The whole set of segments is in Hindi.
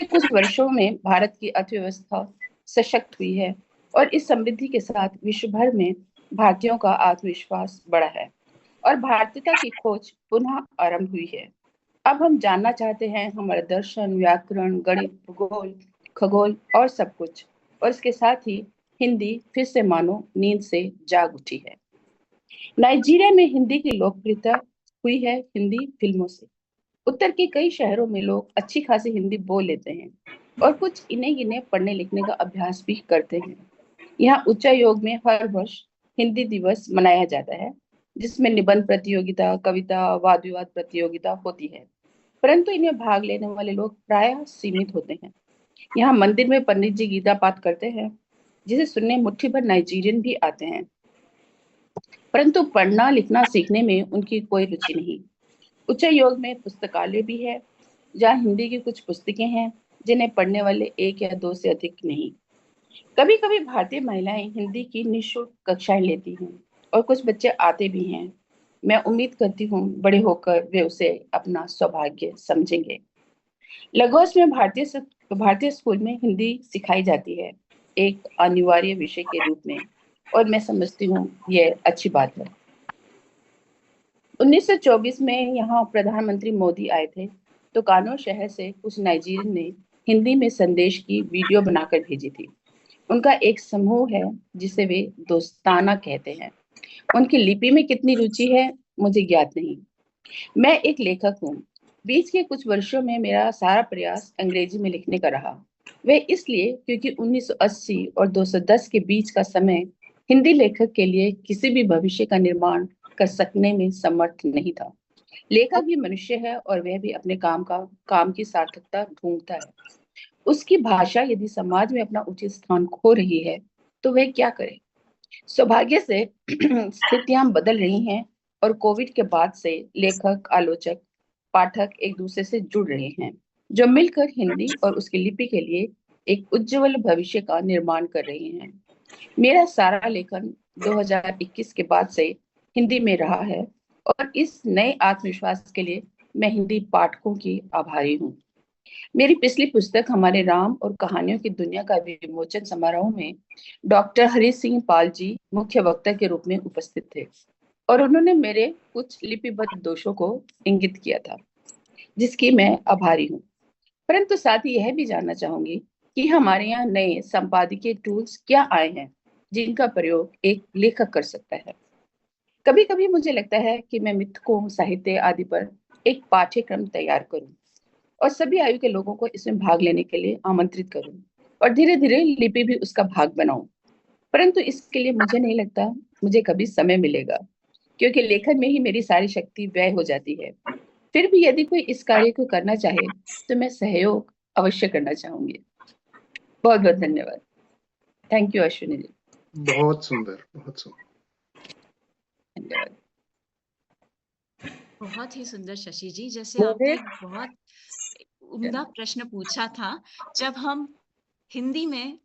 कुछ वर्षों में भारत की अर्थव्यवस्था सशक्त हुई है और इस समृद्धि के साथ विश्व भर में भारतीयों का आत्मविश्वास बढ़ा है और भारतीयता की खोज पुनः आरंभ हुई है। अब हम जानना चाहते हैं हमारा दर्शन, व्याकरण, गणित, भूगोल, खगोल और सब कुछ। और इसके साथ ही हिंदी फिर से मानो नींद से जाग उठी है। नाइजीरिया में हिंदी की लोकप्रियता हुई है हिंदी फिल्मों से। उत्तर के कई शहरों में लोग अच्छी खासी हिंदी बोल लेते हैं और कुछ इन्हें गिने पढ़ने लिखने का अभ्यास भी करते हैं। यहाँ उच्चायोग में हर वर्ष हिंदी दिवस मनाया जाता है, जिसमें निबंध प्रतियोगिता, कविता, वाद विवाद प्रतियोगिता होती है। परंतु इनमें भाग लेने वाले लोग प्रायः सीमित होते हैं। यहाँ मंदिर में पंडित जी गीता पाठ करते हैं, जिसे सुनने मुट्ठी भर नाइजीरियन भी आते हैं, परंतु पढ़ना लिखना सीखने में उनकी कोई रुचि नहीं। उच्चायोग में पुस्तकालय भी है, जहाँ हिंदी की कुछ पुस्तकें हैं जिन्हें पढ़ने वाले एक या दो से अधिक नहीं। कभी कभी भारतीय महिलाएं हिंदी की निःशुल्क कक्षाएं लेती हैं और कुछ बच्चे आते भी हैं। मैं उम्मीद करती हूँ बड़े होकर वे उसे अपना सौभाग्य समझेंगे। लगोस में भारतीय स्कूल में हिंदी सिखाई जाती है, एक अनिवार्य विषय के रूप में, और मैं समझती हूँ यह अच्छी बात है। 1924 में यहाँ प्रधानमंत्री मोदी आए थे, तो कानो शहर से कुछ नाइजीरियन ने हिंदी में संदेश की वीडियो बनाकर भेजी थी। उनका एक समूह है जिसे वे दोस्ताना कहते हैं। उनकी लिपि में कितनी रुचि है मुझे ज्ञात नहीं। मैं एक लेखक हूँ। बीच के कुछ वर्षों में मेरा सारा प्रयास अंग्रेजी में लिखने का रहा। वह इसलिए क्योंकि 1980 और 210 के बीच का समय हिंदी लेखक के लिए किसी भी भविष्य का निर्माण कर सकने में समर्थ नहीं था। लेखक भी मनुष्य है और वह भी अपने काम की सार्थकता ढूंढता है। उसकी भाषा यदि समाज में अपना उचित स्थान खो रही है तो वह क्या करे। सौभाग्य से स्थितियां बदल रही हैं और कोविड के बाद से लेखक, आलोचक, पाठक एक दूसरे से जुड़ रहे हैं, जो मिलकर हिंदी और उसकी लिपि के लिए एक उज्जवल भविष्य का निर्माण कर रहे हैं। मेरा सारा लेखन 2021 के बाद से हिंदी में रहा है और इस नए आत्मविश्वास के लिए मैं हिंदी पाठकों की आभारी हूँ। मेरी पिछली पुस्तक हमारे राम और कहानियों की दुनिया का विमोचन समारोह में डॉक्टर हरि सिंह पाल जी मुख्य वक्ता के रूप में उपस्थित थे और उन्होंने मेरे कुछ लिपिबद्ध दोषों को इंगित किया था, जिसकी मैं आभारी हूँ। परंतु साथ ही यह भी जानना चाहूंगी कि हमारे यहाँ नए संपादकीय टूल्स क्या आए हैं जिनका प्रयोग एक लेखक कर सकता है। कभी कभी मुझे लगता है कि मैं मिथकों, साहित्य आदि पर एक पाठ्यक्रम तैयार करूं और सभी आयु के लोगों को इसमें भाग लेने के लिए आमंत्रित करूं और धीरे धीरे लिपि भी उसका भाग बनाऊं। परंतु इसके लिए मुझे नहीं लगता मुझे कभी समय मिलेगा, क्योंकि लेखन में ही मेरी सारी शक्ति व्यय हो जाती है। फिर भी यदि कोई इस कार्य को करना चाहे तो मैं सहयोग अवश्य करना चाहूंगी। बहुत बहुत धन्यवाद। Thank you Ashwini ji. बहुत सुंदर, बहुत सुंदर। धन्यवाद। बहुत ही सुंदर शशि जी, जैसे आपने एक बहुत उम्दा प्रश्न पूछा था। जब हम हिंदी में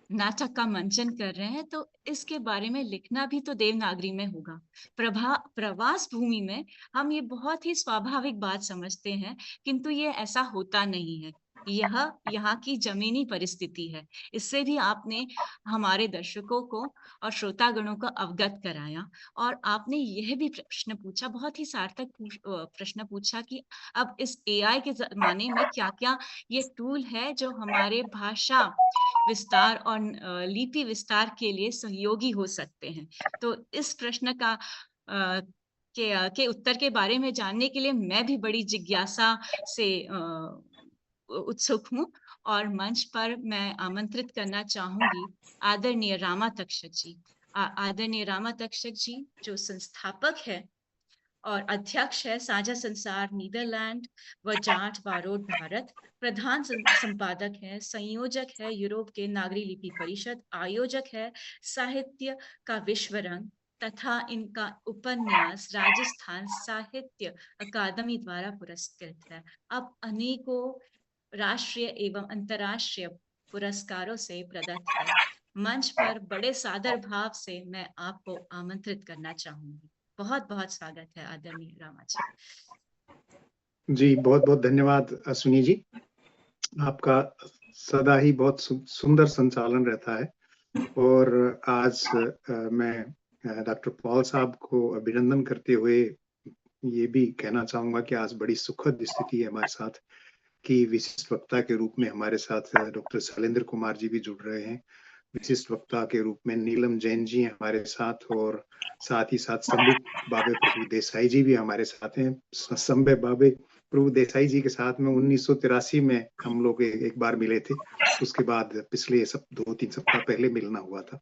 नाटक का मंचन कर रहे हैं तो इसके बारे में लिखना भी तो देवनागरी में होगा। प्रवास भूमि में हम ये बहुत ही स्वाभाविक बात समझते हैं, किंतु ये ऐसा होता नहीं है। यह यहाँ की जमीनी परिस्थिति है। इससे भी आपने हमारे दर्शकों को और श्रोतागणों को अवगत कराया। और आपने यह भी प्रश्न पूछा, बहुत ही सार्थक प्रश्न पूछा कि अब इस एआई के जमाने में क्या क्या ये टूल है जो हमारे भाषा विस्तार और लिपि विस्तार के लिए सहयोगी हो सकते हैं। तो इस प्रश्न का के उत्तर के बारे में जानने के लिए मैं भी बड़ी जिज्ञासा से उत्सुक हूँ और मंच पर मैं आमंत्रित करना चाहूंगी आदरणीय रामा तक्षक जी। आदरणीय रामा तक्षक जी जो संस्थापक है और अध्यक्ष है साझा संसार नीदरलैंड व जाट बारोट भारत, प्रधान संपादक है, संयोजक है यूरोप के नागरी लिपि परिषद, आयोजक है साहित्य का विश्व रंग तथा इनका उपन्यास राजस्थान साहित्य अकादमी द्वारा पुरस्कृत है। अब अनेकों राष्ट्रीय एवं अंतर्राष्ट्रीय पुरस्कारों से प्रदत्त है। मंच पर बड़े सादर भाव से मैं आपको आमंत्रित करना चाहूंगी। बहुत बहुत स्वागत है आदरणीय रामा जी। जी, बहुत बहुत धन्यवाद सुनी जी। आपका सदा ही बहुत सुंदर संचालन रहता है। और आज मैं डॉक्टर पॉल साहब को अभिनंदन करते हुए ये भी कहना चाहूंगा कि आज बड़ी सुखद स्थिति है हमारे साथ कि विशिष्ट वक्ता के रूप में हमारे साथ डॉक्टर शैलेंद्र कुमार जी भी जुड़ रहे हैं। विशिष्ट वक्ता के रूप में नीलम जैन जी हैं हमारे साथ, और साथ ही साथ संबित बाबे प्रभु देसाई जी भी हमारे साथ हैं। संबे बाबे प्रभु देसाई जी के साथ में 1983 में हम लोग एक बार मिले थे। उसके बाद पिछले 2-3 सप्ताह पहले मिलना हुआ था।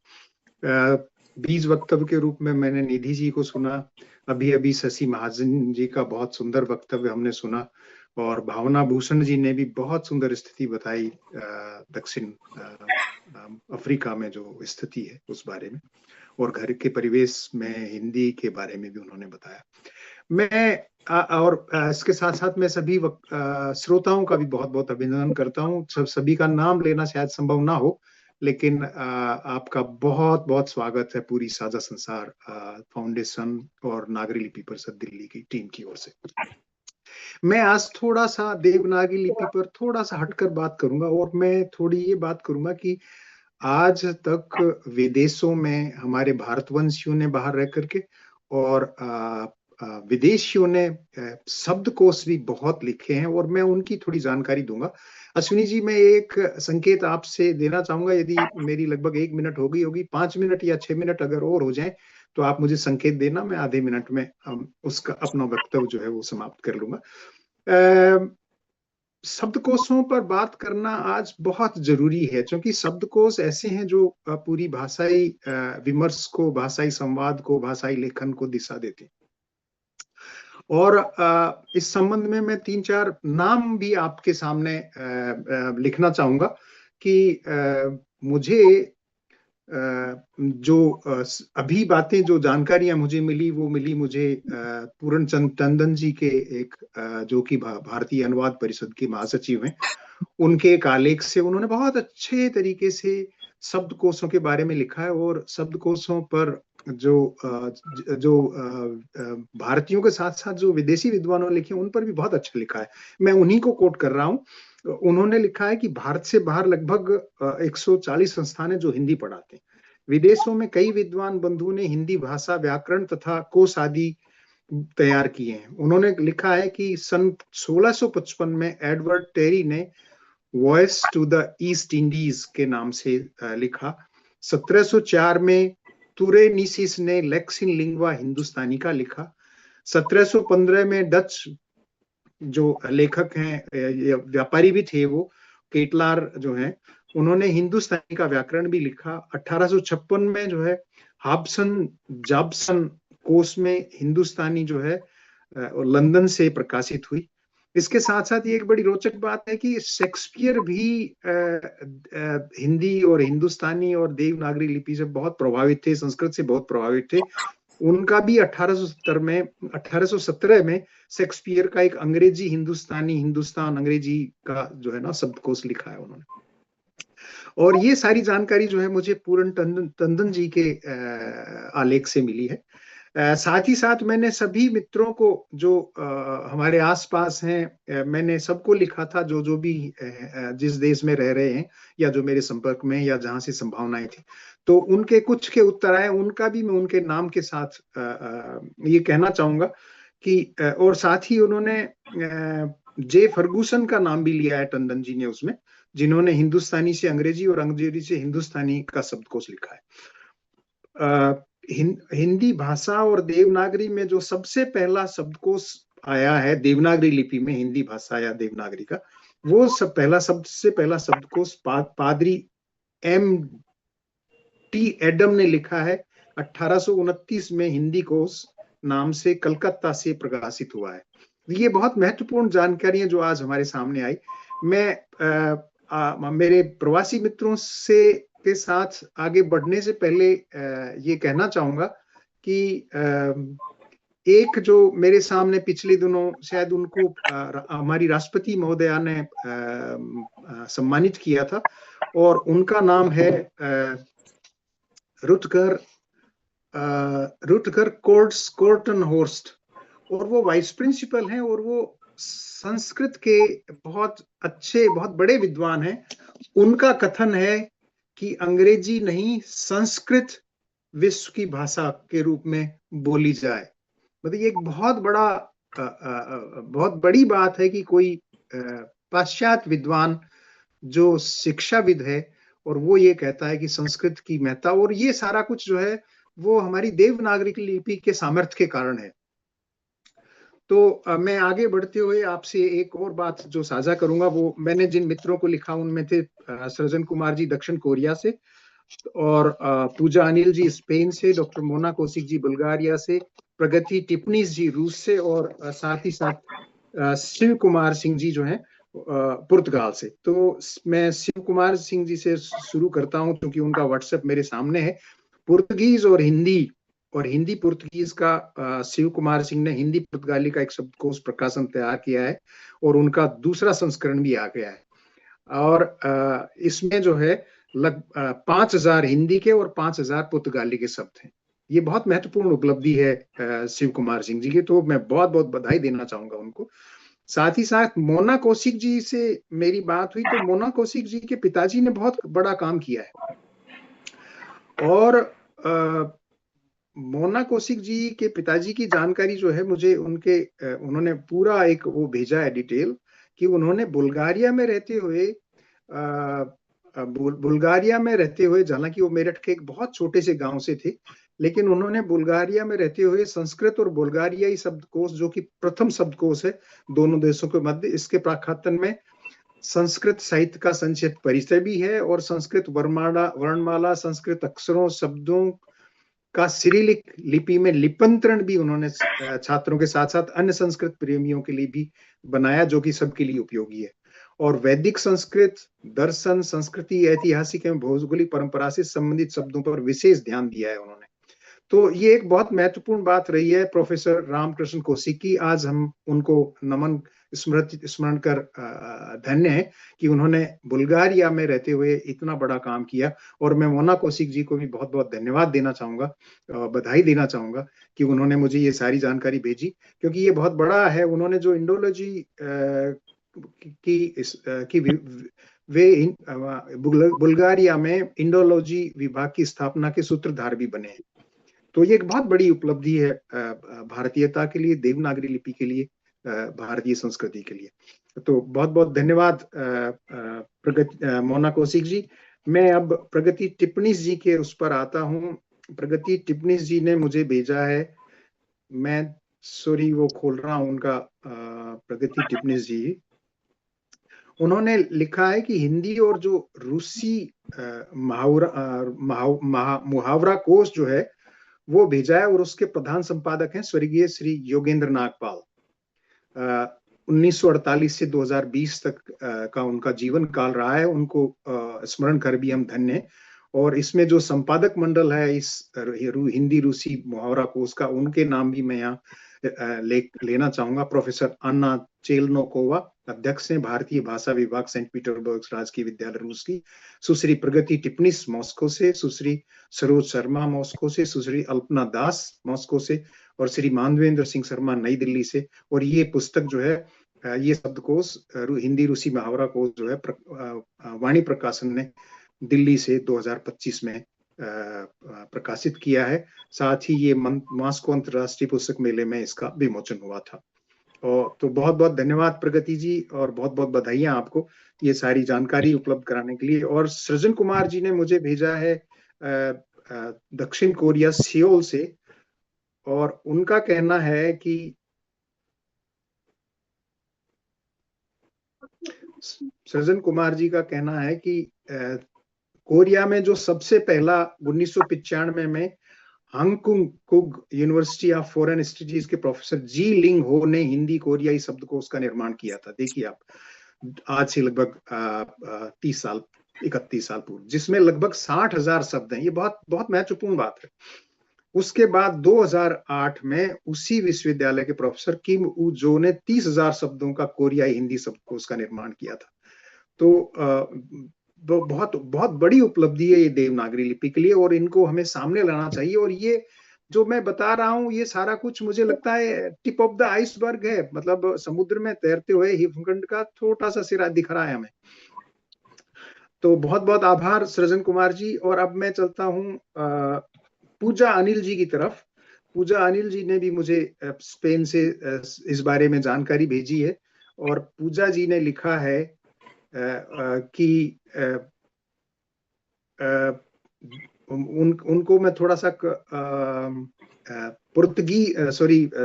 बीज वक्तव्य के रूप में मैंने निधि जी को सुना। अभी अभी शशि महाजन जी का बहुत सुंदर वक्तव्य हमने सुना, और भावना भूषण जी ने भी बहुत सुंदर स्थिति बताई दक्षिण अफ्रीका में जो स्थिति है उस बारे में, और घर के परिवेश में हिंदी के बारे में भी उन्होंने बताया। मैं और इसके साथ साथ मैं सभी श्रोताओं का भी बहुत बहुत अभिनंदन करता हूँ। सभी का नाम लेना शायद संभव ना हो, लेकिन आपका बहुत बहुत स्वागत है पूरी साझा संसार फाउंडेशन और नागरी लिपि परिषद दिल्ली की टीम की ओर से। मैं आज थोड़ा सा देवनागरी लिपि पर थोड़ा सा हटकर बात करूंगा, और मैं थोड़ी ये बात करूंगा कि आज तक विदेशों में हमारे भारतवंशियों ने बाहर रह करके और विदेशियों ने शब्दकोश भी बहुत लिखे हैं, और मैं उनकी थोड़ी जानकारी दूंगा। अश्विनी जी, मैं एक संकेत आपसे देना चाहूंगा। यदि मेरी लगभग 1 मिनट हो गई होगी, 5 मिनट या 6 मिनट अगर और हो जाए तो आप मुझे संकेत देना, मैं आधे मिनट में उसका अपना वक्तव्य जो है वो समाप्त कर लूंगा। शब्दकोशों पर बात करना आज बहुत जरूरी है, क्योंकि शब्दकोश ऐसे हैं जो पूरी भाषाई विमर्श को, भाषाई संवाद को, भाषाई लेखन को दिशा देते हैं। और इस संबंध में मैं 3-4 नाम भी आपके सामने लिखना चाहूंगा कि मुझे जो अभी बातें, जो जानकारियां मुझे मिली, वो मिली मुझे पूर्ण चंद टंडन जी के एक जो कि भारतीय अनुवाद परिषद के महासचिव हैं, उनके एक आलेख से। उन्होंने बहुत अच्छे तरीके से शब्दकोशों के बारे में लिखा है, और शब्दकोशों पर जो भारतीयों के साथ साथ जो विदेशी विद्वानों ने लिखे, उन पर भी बहुत अच्छा लिखा है। मैं उन्हीं को कोट कर रहा हूं। उन्होंने लिखा है कि भारत से बाहर लगभग 140 संस्थान है जो हिंदी पढ़ाते हैं। विदेशों में कई विद्वान बंधुओं ने हिंदी भाषा, व्याकरण तथा कोश आदि तैयार किए हैं। उन्होंने लिखा है कि सन 1655 में एडवर्ड टेरी ने voice to the East Indies के नाम से लिखा। 1704 में तुरेनिसिस ने लेक्स इन लिंग्वा हिंदुस्तानी का लिखा। 1715 में डच जो लेखक हैं, व्यापारी भी थे वो, केटलार जो हैं, उन्होंने हिंदुस्तानी का व्याकरण भी लिखा। 1856 में जो है हाब्सन जॉब्सन कोश में हिंदुस्तानी जो है लंदन से प्रकाशित हुई। इसके साथ साथ ये एक बड़ी रोचक बात है कि शेक्सपियर भी हिंदी और हिंदुस्तानी और देवनागरी लिपि से बहुत प्रभावित थे, संस्कृत से बहुत प्रभावित थे। उनका भी 1817 में शेक्सपियर का एक अंग्रेजी हिंदुस्तानी, हिंदुस्तान अंग्रेजी का जो है ना शब्दकोश लिखा है उन्होंने। और ये सारी जानकारी जो है मुझे पूर्ण टंडन जी के आलेख से मिली है। साथ ही साथ मैंने सभी मित्रों को जो हमारे आसपास हैं, मैंने सबको लिखा था जो जो भी जिस देश में रह रहे हैं या जो मेरे संपर्क में या जहां से संभावनाएं थी, तो उनके कुछ के उत्तर आए। उनका भी मैं उनके नाम के साथ ये कहना चाहूंगा कि और साथ ही उन्होंने जे फर्गूसन का नाम भी लिया है टंडन जी ने उसमें, जिन्होंने हिंदुस्तानी से अंग्रेजी और अंग्रेजी से हिंदुस्तानी का शब्दकोश लिखा है। हिंदी भाषा और देवनागरी में जो सबसे पहला शब्दकोश आया है देवनागरी लिपि में, हिंदी भाषा या देवनागरी का, वो सबसे पहला शब्दकोश पादरी M.T. एडम ने लिखा है। 1829 में हिंदी कोश नाम से कलकत्ता से प्रकाशित हुआ है। ये बहुत महत्वपूर्ण जानकारियां जो आज हमारे सामने आई। मैं मेरे प्रवासी मित्रों से के साथ आगे बढ़ने से पहले ये कहना चाहूंगा कि एक जो मेरे सामने पिछले दिनों शायद उनको हमारी राष्ट्रपति महोदया ने सम्मानित किया था, और उनका नाम है रुटगर कोर्टन होर्स्ट, और वो वाइस प्रिंसिपल हैं, और वो संस्कृत के बहुत अच्छे, बहुत बड़े विद्वान हैं, उनका कथन है कि अंग्रेजी नहीं, संस्कृत विश्व की भाषा के रूप में बोली जाए। मतलब ये एक बहुत बड़ी बात है कि कोई पाश्चात्य विद्वान जो शिक्षाविद है और वो ये कहता है कि संस्कृत की महत्ता, और ये सारा कुछ जो है वो हमारी देवनागरी लिपि के सामर्थ्य के कारण है। तो मैं आगे बढ़ते हुए आपसे एक और बात जो साझा करूंगा, वो मैंने जिन मित्रों को लिखा उनमें थे सृजन कुमार जी दक्षिण कोरिया से, और पूजा अनिल जी स्पेन से, डॉक्टर मोना कौशिक जी बुल्गारिया से, प्रगति टिप्पणीस जी रूस से, और साथ ही साथ शिव कुमार सिंह जी जो हैं पुर्तगाल से। तो मैं शिव कुमार सिंह जी से शुरू करता हूं क्योंकि उनका व्हाट्सएप मेरे सामने है। पुर्तगीज और हिंदी पुर्तगीज का शिव कुमार सिंह ने हिंदी पुर्तगाली का एक शब्दकोश प्रकाशन तैयार किया है और उनका दूसरा संस्करण भी आ गया है। और इसमें जो है 5000 हिंदी के और 5000 पुर्तगाली के शब्द हैं। ये बहुत महत्वपूर्ण उपलब्धि है शिव कुमार सिंह जी की, तो मैं बहुत बहुत बधाई देना चाहूंगा उनको। साथ ही साथ मोना कौशिक जी से मेरी बात हुई, तो मोना कौशिक जी के पिताजी ने बहुत बड़ा काम किया है, और मोना कौशिक जी के पिताजी की जानकारी जो है मुझे उन्होंने पूरा एक वो भेजा है डिटेल, कि उन्होंने बुल्गारिया में रहते हुए, हालांकि वो मेरठ के एक बहुत छोटे से गांव से थे, लेकिन उन्होंने बुल्गारिया में रहते हुए संस्कृत और बुल्गारियाई शब्दकोश, जो कि प्रथम शब्दकोश है दोनों देशों के मध्य, इसके प्राख्यातन में संस्कृत साहित्य का संक्षिप्त परिचय भी है, और संस्कृत वर्णमाला, संस्कृत अक्षरों, शब्दों का सिरिलिक लिपि में लिपंतरण भी उन्होंने छात्रों के साथ साथ अन्य संस्कृत प्रेमियों के लिए भी बनाया, जो कि सबके लिए उपयोगी है। और वैदिक संस्कृत, दर्शन, संस्कृति, ऐतिहासिक एवं भौगोलिक परंपरा से संबंधित शब्दों पर विशेष ध्यान दिया है उन्होंने। तो ये एक बहुत महत्वपूर्ण बात रही है प्रोफेसर रामकृष्ण कौशिक की। आज हम उनको नमन स्मरण कर धन्य है कि उन्होंने बुल्गारिया में रहते हुए इतना बड़ा काम किया। और मैं मोना कौशिक जी को भी बहुत बहुत धन्यवाद देना चाहूंगा, बधाई देना चाहूंगा कि उन्होंने मुझे ये सारी जानकारी भेजी, क्योंकि ये बहुत बड़ा है। उन्होंने जो इंडोलॉजी की वे बुल्गारिया में इंडोलॉजी विभाग की स्थापना के सूत्रधार भी बने हैं। तो ये एक बहुत बड़ी उपलब्धि है भारतीयता के लिए, देवनागरी लिपि के लिए, भारतीय संस्कृति के लिए। तो बहुत बहुत धन्यवाद मोना कौशिक जी। मैं अब प्रगति टिप्पणीस जी के उस पर आता हूँ। प्रगति टिप्पणीस जी ने मुझे भेजा है, मैं वो खोल रहा हूँ उनका प्रगति टिप्पणीस जी। उन्होंने लिखा है कि हिंदी और जो रूसी मुहावरा कोश जो है वो भेजा है, और उसके प्रधान संपादक हैं स्वर्गीय श्री योगेंद्र नागपाल। 1948 से 2020 तक का उनका जीवन काल रहा है, उनको स्मरण कर भी हम धन्य हैं। और इसमें जो संपादक मंडल है इस हिंदी रूसी मुहावरा कोश का, उनके नाम भी मैं यहाँ लेना चाहूंगा। प्रोफेसर अन्ना चेलनोकोवा अध्यक्ष हैं, भारतीय भाषा विभाग, सेंट पीटर्सबर्ग राजकीय विद्यालय रूस की। सुश्री प्रगति टिप्पणीस मॉस्को से, सुश्री सरोज शर्मा मॉस्को से, सुश्री अल्पना दास मॉस्को से, और श्री मानवेंद्र सिंह शर्मा नई दिल्ली से। और ये पुस्तक जो है, ये शब्दकोश हिंदी रूसी मुहावरा कोश जो है वाणी प्रकाशन ने दिल्ली से 2025 में प्रकाशित किया है। साथ ही ये मॉस्को अंतरराष्ट्रीय पुस्तक मेले में इसका विमोचन हुआ था। और तो बहुत बहुत धन्यवाद प्रगति जी, और बहुत बहुत बधाइयां आपको ये सारी जानकारी उपलब्ध कराने के लिए। और सृजन कुमार जी ने मुझे भेजा है दक्षिण कोरिया सियोल से, और उनका कहना है कि सृजन कुमार जी का कहना है कि कोरिया में जो सबसे पहला 1995 में हांगकुंग यूनिवर्सिटी ऑफ फॉरेन स्टडीज के प्रोफेसर जी लिंग हो ने हिंदी कोरियाई शब्दकोश का निर्माण किया था। देखिए आप, आज से लगभग 31 साल पूर्व, जिसमें लगभग 60,000 शब्द हैं। ये बहुत बहुत महत्वपूर्ण बात है। उसके बाद 2008 में उसी विश्वविद्यालय के प्रोफेसर किम ऊ जो ने 30,000 शब्दों का कोरियाई हिंदी शब्दकोश का निर्माण किया था। तो बहुत बहुत बड़ी उपलब्धि है ये देवनागरी लिपि के लिए, और इनको हमें सामने लाना चाहिए। और ये जो मैं बता रहा हूँ ये सारा कुछ मुझे लगता है टिप ऑफ द आइसबर्ग है, मतलब समुद्र में तैरते हुए हिमखंड का छोटा सा सिरा दिख रहा है हमें। तो बहुत बहुत आभार सृजन कुमार जी। और अब मैं चलता हूँ पूजा अनिल जी की तरफ। पूजा अनिल जी ने भी मुझे स्पेन से इस बारे में जानकारी भेजी है, और पूजा जी ने लिखा है कि उनको मैं थोड़ा सा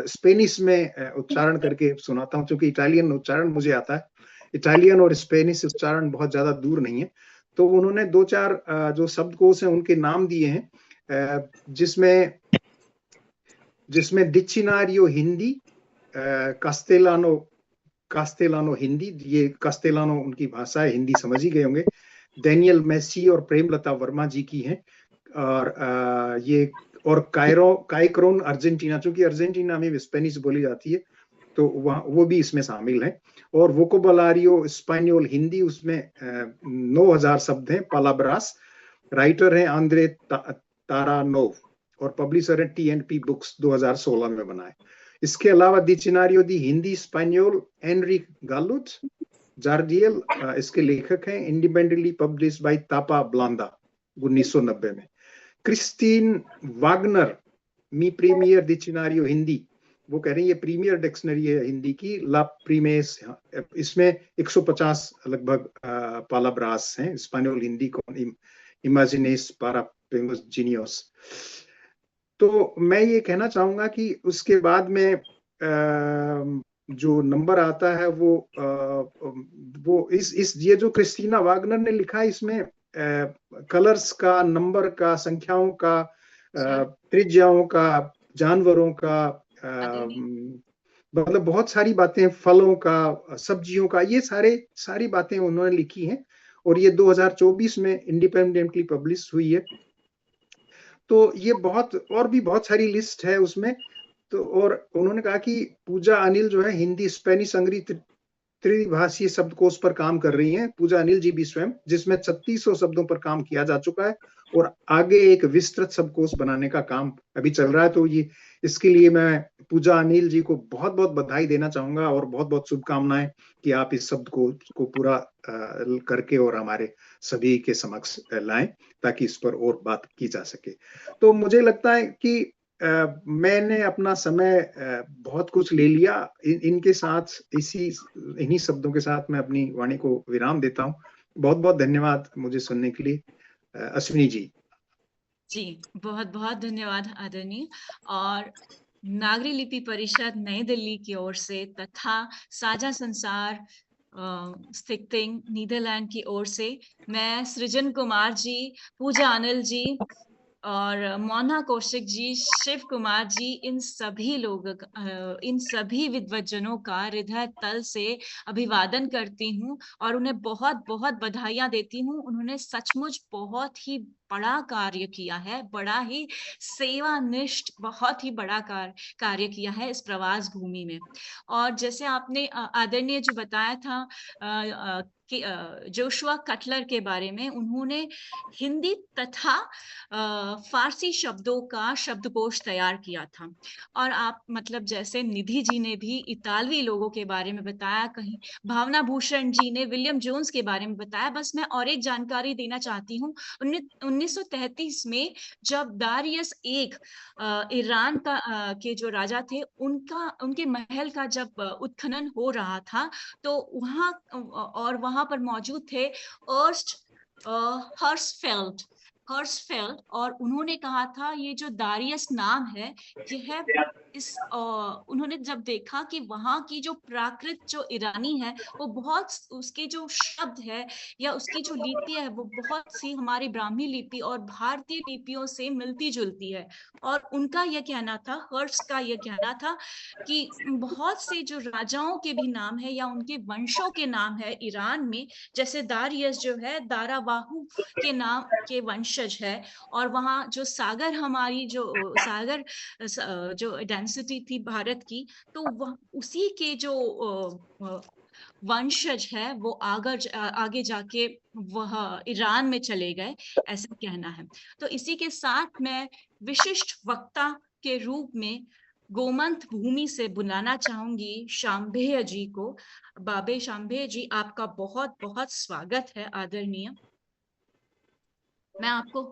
स्पेनिश में उच्चारण करके सुनाता हूँ, क्योंकि इटालियन उच्चारण मुझे आता है। इटालियन और स्पेनिश उच्चारण बहुत ज्यादा दूर नहीं है। तो उन्होंने दो चार जो शब्दकोश हैं उनके नाम दिए हैं, जिसमें डिक्शनरियो हिंदी, कास्तेलानो हिंदी, ये कास्तेलानो उनकी भाषा है, हिंदी समझ ही गए होंगे। डेनियल मेसी और प्रेमलता वर्मा जी की हैं। और ये और काइक्रोन अर्जेंटीना, चूंकि अर्जेंटीना में स्पेनिश बोली जाती है तो वो भी इसमें शामिल है। और वोकोबुलारियो स्पेनियोल हिंदी, उसमें 9000 शब्द हैं, पालाब्रास। राइटर हैं आंद्रे तारानोव, और पब्लिशर है टी&पी बुक्स, 2016 में बना है। इसके अलावा डिक्शनरियो दी हिंदी स्पेनियोल एनरिक गालुट जार्डियल इसके लेखक हैं, इंडिपेंडेंटली पब्लिश बाय तापा ब्लांदा 1990 में। क्रिस्टीन वागनर मी प्रीमियर डिक्शनरियो हिंदी, वो कह रहे हैं ये प्रीमियर डिक्शनरी है हिंदी की, ला प्रीमेस। इसमें 150 लगभग पालाब्रास हैं स्पेनियोल हिंदी को इमेजिनेस पारा जीनियोस। तो मैं ये कहना चाहूंगा कि उसके बाद में जो नंबर आता है वो इस ये जो क्रिस्टीना वागनर ने लिखा है, इसमें कलर्स का, नंबर का, संख्याओं का, त्रिज्याओं का, जानवरों का, मतलब बहुत सारी बातें, फलों का, सब्जियों का, ये सारी बातें उन्होंने लिखी हैं। और ये 2024 में इंडिपेंडेंटली पब्लिश हुई है। तो ये और भी बहुत सारी लिस्ट है उसमें। तो और उन्होंने कहा कि पूजा अनिल जो है हिंदी, स्पेनिश, अंग्रेजी त्रिभाषीय शब्दकोश पर काम कर रही हैं, पूजा अनिल जी भी स्वयं, जिसमें 3600 शब्दों पर काम किया जा चुका है, और आगे एक विस्तृत शब्दकोश बनाने का काम अभी चल रहा है। तो ये इसके लिए मैं पूजा अनिल जी को बहुत बहुत बधाई देना चाहूंगा, और बहुत बहुत शुभकामनाएं कि आप इस शब्दकोश को पूरा करके और हमारे सभी के समक्ष लाएं, ताकि इस पर और बात की जा सके। तो मुझे लगता है कि मैंने अपना समय बहुत कुछ ले लिया। इनके साथ इन्हीं शब्दों के साथ मैं अपनी वाणी को विराम देता हूँ। बहुत बहुत धन्यवाद मुझे सुनने के लिए। अश्विनी जी। जी, बहुत बहुत धन्यवाद आदरणीय। और नागरी लिपि परिषद नई दिल्ली की ओर से तथा साझा संसार थिंक नीदरलैंड की ओर से मैं सृजन कुमार जी, पूजा अनिल जी और मोना कौशिक जी, शिव कुमार जी, इन सभी विद्वज्जनों का हृदय तल से अभिवादन करती हूँ और उन्हें बहुत बहुत बधाइयाँ देती हूँ। उन्होंने सचमुच बहुत ही बड़ा कार्य किया है, बड़ा ही सेवानिष्ठ, बहुत ही बड़ा कार्य किया है इस प्रवास भूमि में। और जैसे आपने आदरणीय जो बताया था कि जोशुआ कटलर के बारे में, उन्होंने हिंदी तथा फारसी शब्दों का शब्दकोश तैयार किया था। और आप मतलब जैसे निधि जी ने भी इतालवी लोगों के बारे में बताया, कहीं भावना भूषण जी ने विलियम जोन्स के बारे में बताया। बस मैं और एक जानकारी देना चाहती हूँ। 1933 में जब दारियस एक ईरान के जो राजा थे, उनके महल का जब उत्खनन हो रहा था, तो वहां पर मौजूद थे अर्स्ट हर्सफेल्ड, और उन्होंने कहा था ये जो दारियस नाम है, यह उन्होंने जब देखा कि वहां की जो प्राकृत जो ईरानी है, वो बहुत, उसके जो शब्द है या उसकी जो लिपि है, वो बहुत सी हमारी ब्राह्मी लिपि और भारतीय लिपियों से मिलती जुलती है। और उनका यह कहना था, हर्ष का यह कहना था कि बहुत से जो राजाओं के भी नाम है या उनके वंशों के नाम है ईरान में, जैसे दारियस जो है दारावाहु के नाम के वंशज है। और वहाँ जो सागर, हमारी जो सागर जो डेंसिटी थी भारत की, तो वह उसी के जो वंशज है वो आगे जाके वह ईरान में चले गए, ऐसा कहना है। तो इसी के साथ मैं विशिष्ट वक्ता के रूप में गोमंत भूमि से बुलाना चाहूंगी शांभेय जी को। बाबे शांभेय जी, आपका बहुत बहुत स्वागत है आदरणीय। मैं आपको,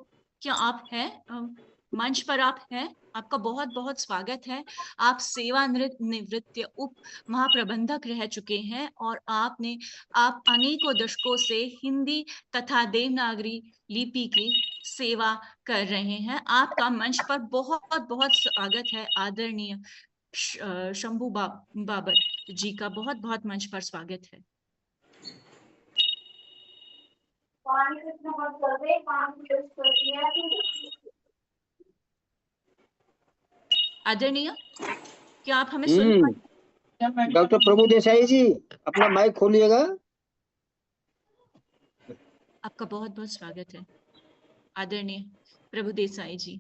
क्या आप हैं मंच पर? आप हैं? आपका बहुत बहुत स्वागत है। आप सेवानिवृत्त उप महाप्रबंधक रह चुके हैं और आप अनेकों दशकों से हिंदी तथा देवनागरी लिपि की सेवा कर रहे हैं। आपका मंच पर बहुत बहुत स्वागत है आदरणीय शंभू बाबर जी का बहुत बहुत मंच पर स्वागत है। आदरणीय, क्या आप हमें सुन पा रहे हैं? डॉक्टर प्रभु देसाई जी, अपना माइक खोलिएगा। आपका बहुत बहुत स्वागत है आदरणीय प्रभु देसाई जी।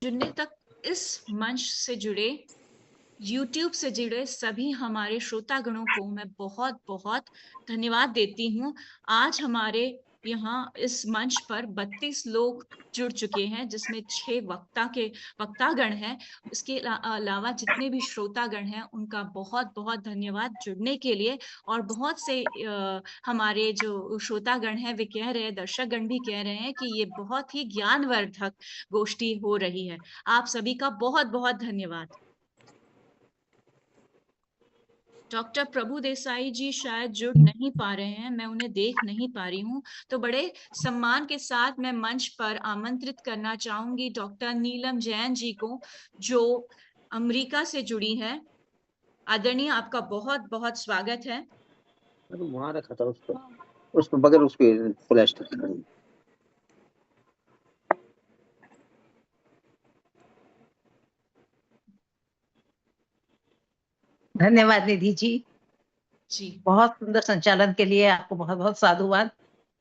जुड़ने तक इस मंच से जुड़े, YouTube से जुड़े सभी हमारे श्रोतागणों को मैं बहुत बहुत धन्यवाद देती हूँ। आज हमारे यहाँ इस मंच पर 32 लोग जुड़ चुके हैं, जिसमें 6 वक्तागण हैं। इसके अलावा जितने भी श्रोतागण हैं उनका बहुत बहुत धन्यवाद जुड़ने के लिए। और बहुत से हमारे जो श्रोतागण हैं वे कह रहे हैं, दर्शकगण भी कह रहे हैं कि ये बहुत ही ज्ञानवर्धक गोष्ठी हो रही है। आप सभी का बहुत बहुत धन्यवाद। डॉक्टर प्रभु देसाई जी शायद जुड़ नहीं पा रहे हैं, मैं उन्हें देख नहीं पा रही हूँ, तो बड़े सम्मान के साथ मैं मंच पर आमंत्रित करना चाहूंगी डॉक्टर नीलम जैन जी को, जो अमेरिका से जुड़ी है। आदरणीय, आपका बहुत बहुत स्वागत है। वहां रखा था उस पर बगैर उस पे फ्लैश। धन्यवाद निधि जी। जी, बहुत सुंदर संचालन के लिए आपको बहुत बहुत साधुवाद।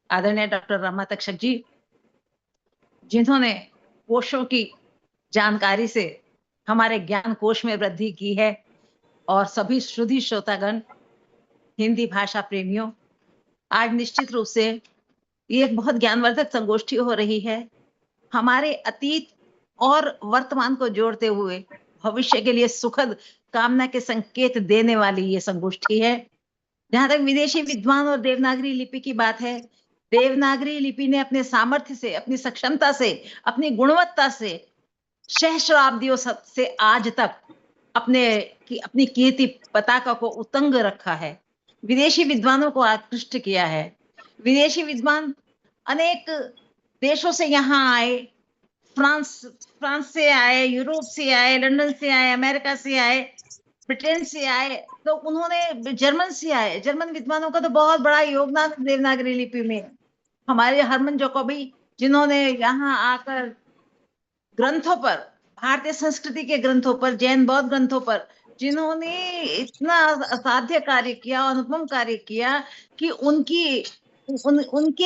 आदरणीय डॉक्टर रमा तक्षक जी, जिन्होंने कोशों की जानकारी से हमारे ज्ञान कोश में वृद्धि की है, और सभी श्रुति श्रोतागण, हिंदी भाषा प्रेमियों, आज निश्चित रूप से ये एक बहुत ज्ञानवर्धक संगोष्ठी हो रही है। हमारे अतीत और वर्तमान को जोड़ते हुए भविष्य के लिए सुखद कामना के संकेत देने वाली ये संगोष्ठी है। जहां तक विदेशी विद्वान और देवनागरी लिपि की बात है, देवनागरी लिपि ने अपने सामर्थ्य से, अपनी सक्षमता से, अपनी गुणवत्ता से सहस्राब्दियों से आज तक अपनी कीर्ति पताका को उतंग रखा है, विदेशी विद्वानों को आकृष्ट किया है। विदेशी विद्वान अनेक देशों से यहाँ आए, फ्रांस से आए, यूरोप से आए, लंदन से आए, अमेरिका से आए, ब्रिटेन से आए, तो उन्होंने जर्मन से आए। जर्मन विद्वानों का तो बहुत बड़ा योगदान है देवनागरी लिपि में। हमारे हरमन जैकोबी, जिन्होंने यहाँ आकर ग्रंथों पर, भारतीय संस्कृति के ग्रंथों पर, जैन बौद्ध ग्रंथों पर, जिन्होंने इतना असाध्य कार्य किया, अनुपम कार्य किया कि उनके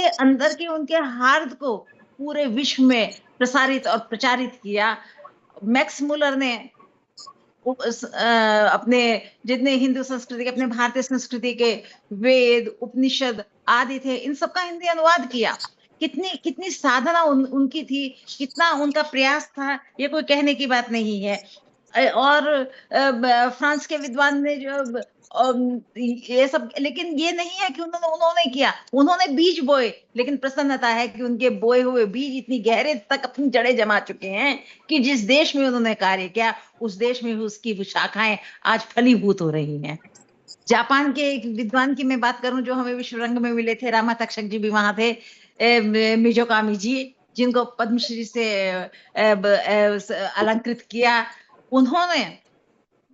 अंदर के उनके हार्द को पूरे विश्व में प्रसारित और प्रचारित किया। मैक्स मुलर ने अपने जितने हिंदू संस्कृति के, अपने भारतीय संस्कृति के वेद, उपनिषद आदि थे, इन सबका हिंदी अनुवाद किया। कितनी साधना उनकी थी, कितना उनका प्रयास था, ये कोई कहने की बात नहीं है। और फ्रांस के विद्वान ने जो ये सब, लेकिन ये नहीं है कि उन्होंने किया, उन्होंने बीज बोए, लेकिन प्रसन्नता है कि उनके बोए हुए बीज इतनी गहरे तक अपनी जड़ें जमा चुके हैं कि जिस देश में उन्होंने कार्य किया, उस देश में उसकी शाखाएं आज फलीभूत हो रही हैं। जापान के एक विद्वान की मैं बात करूं जो हमें विश्व रंग में मिले थे, रामा तक्षक जी भी वहां थे, मिजोकामी जी, जिनको पद्मश्री से अलंकृत किया। उन्होंने,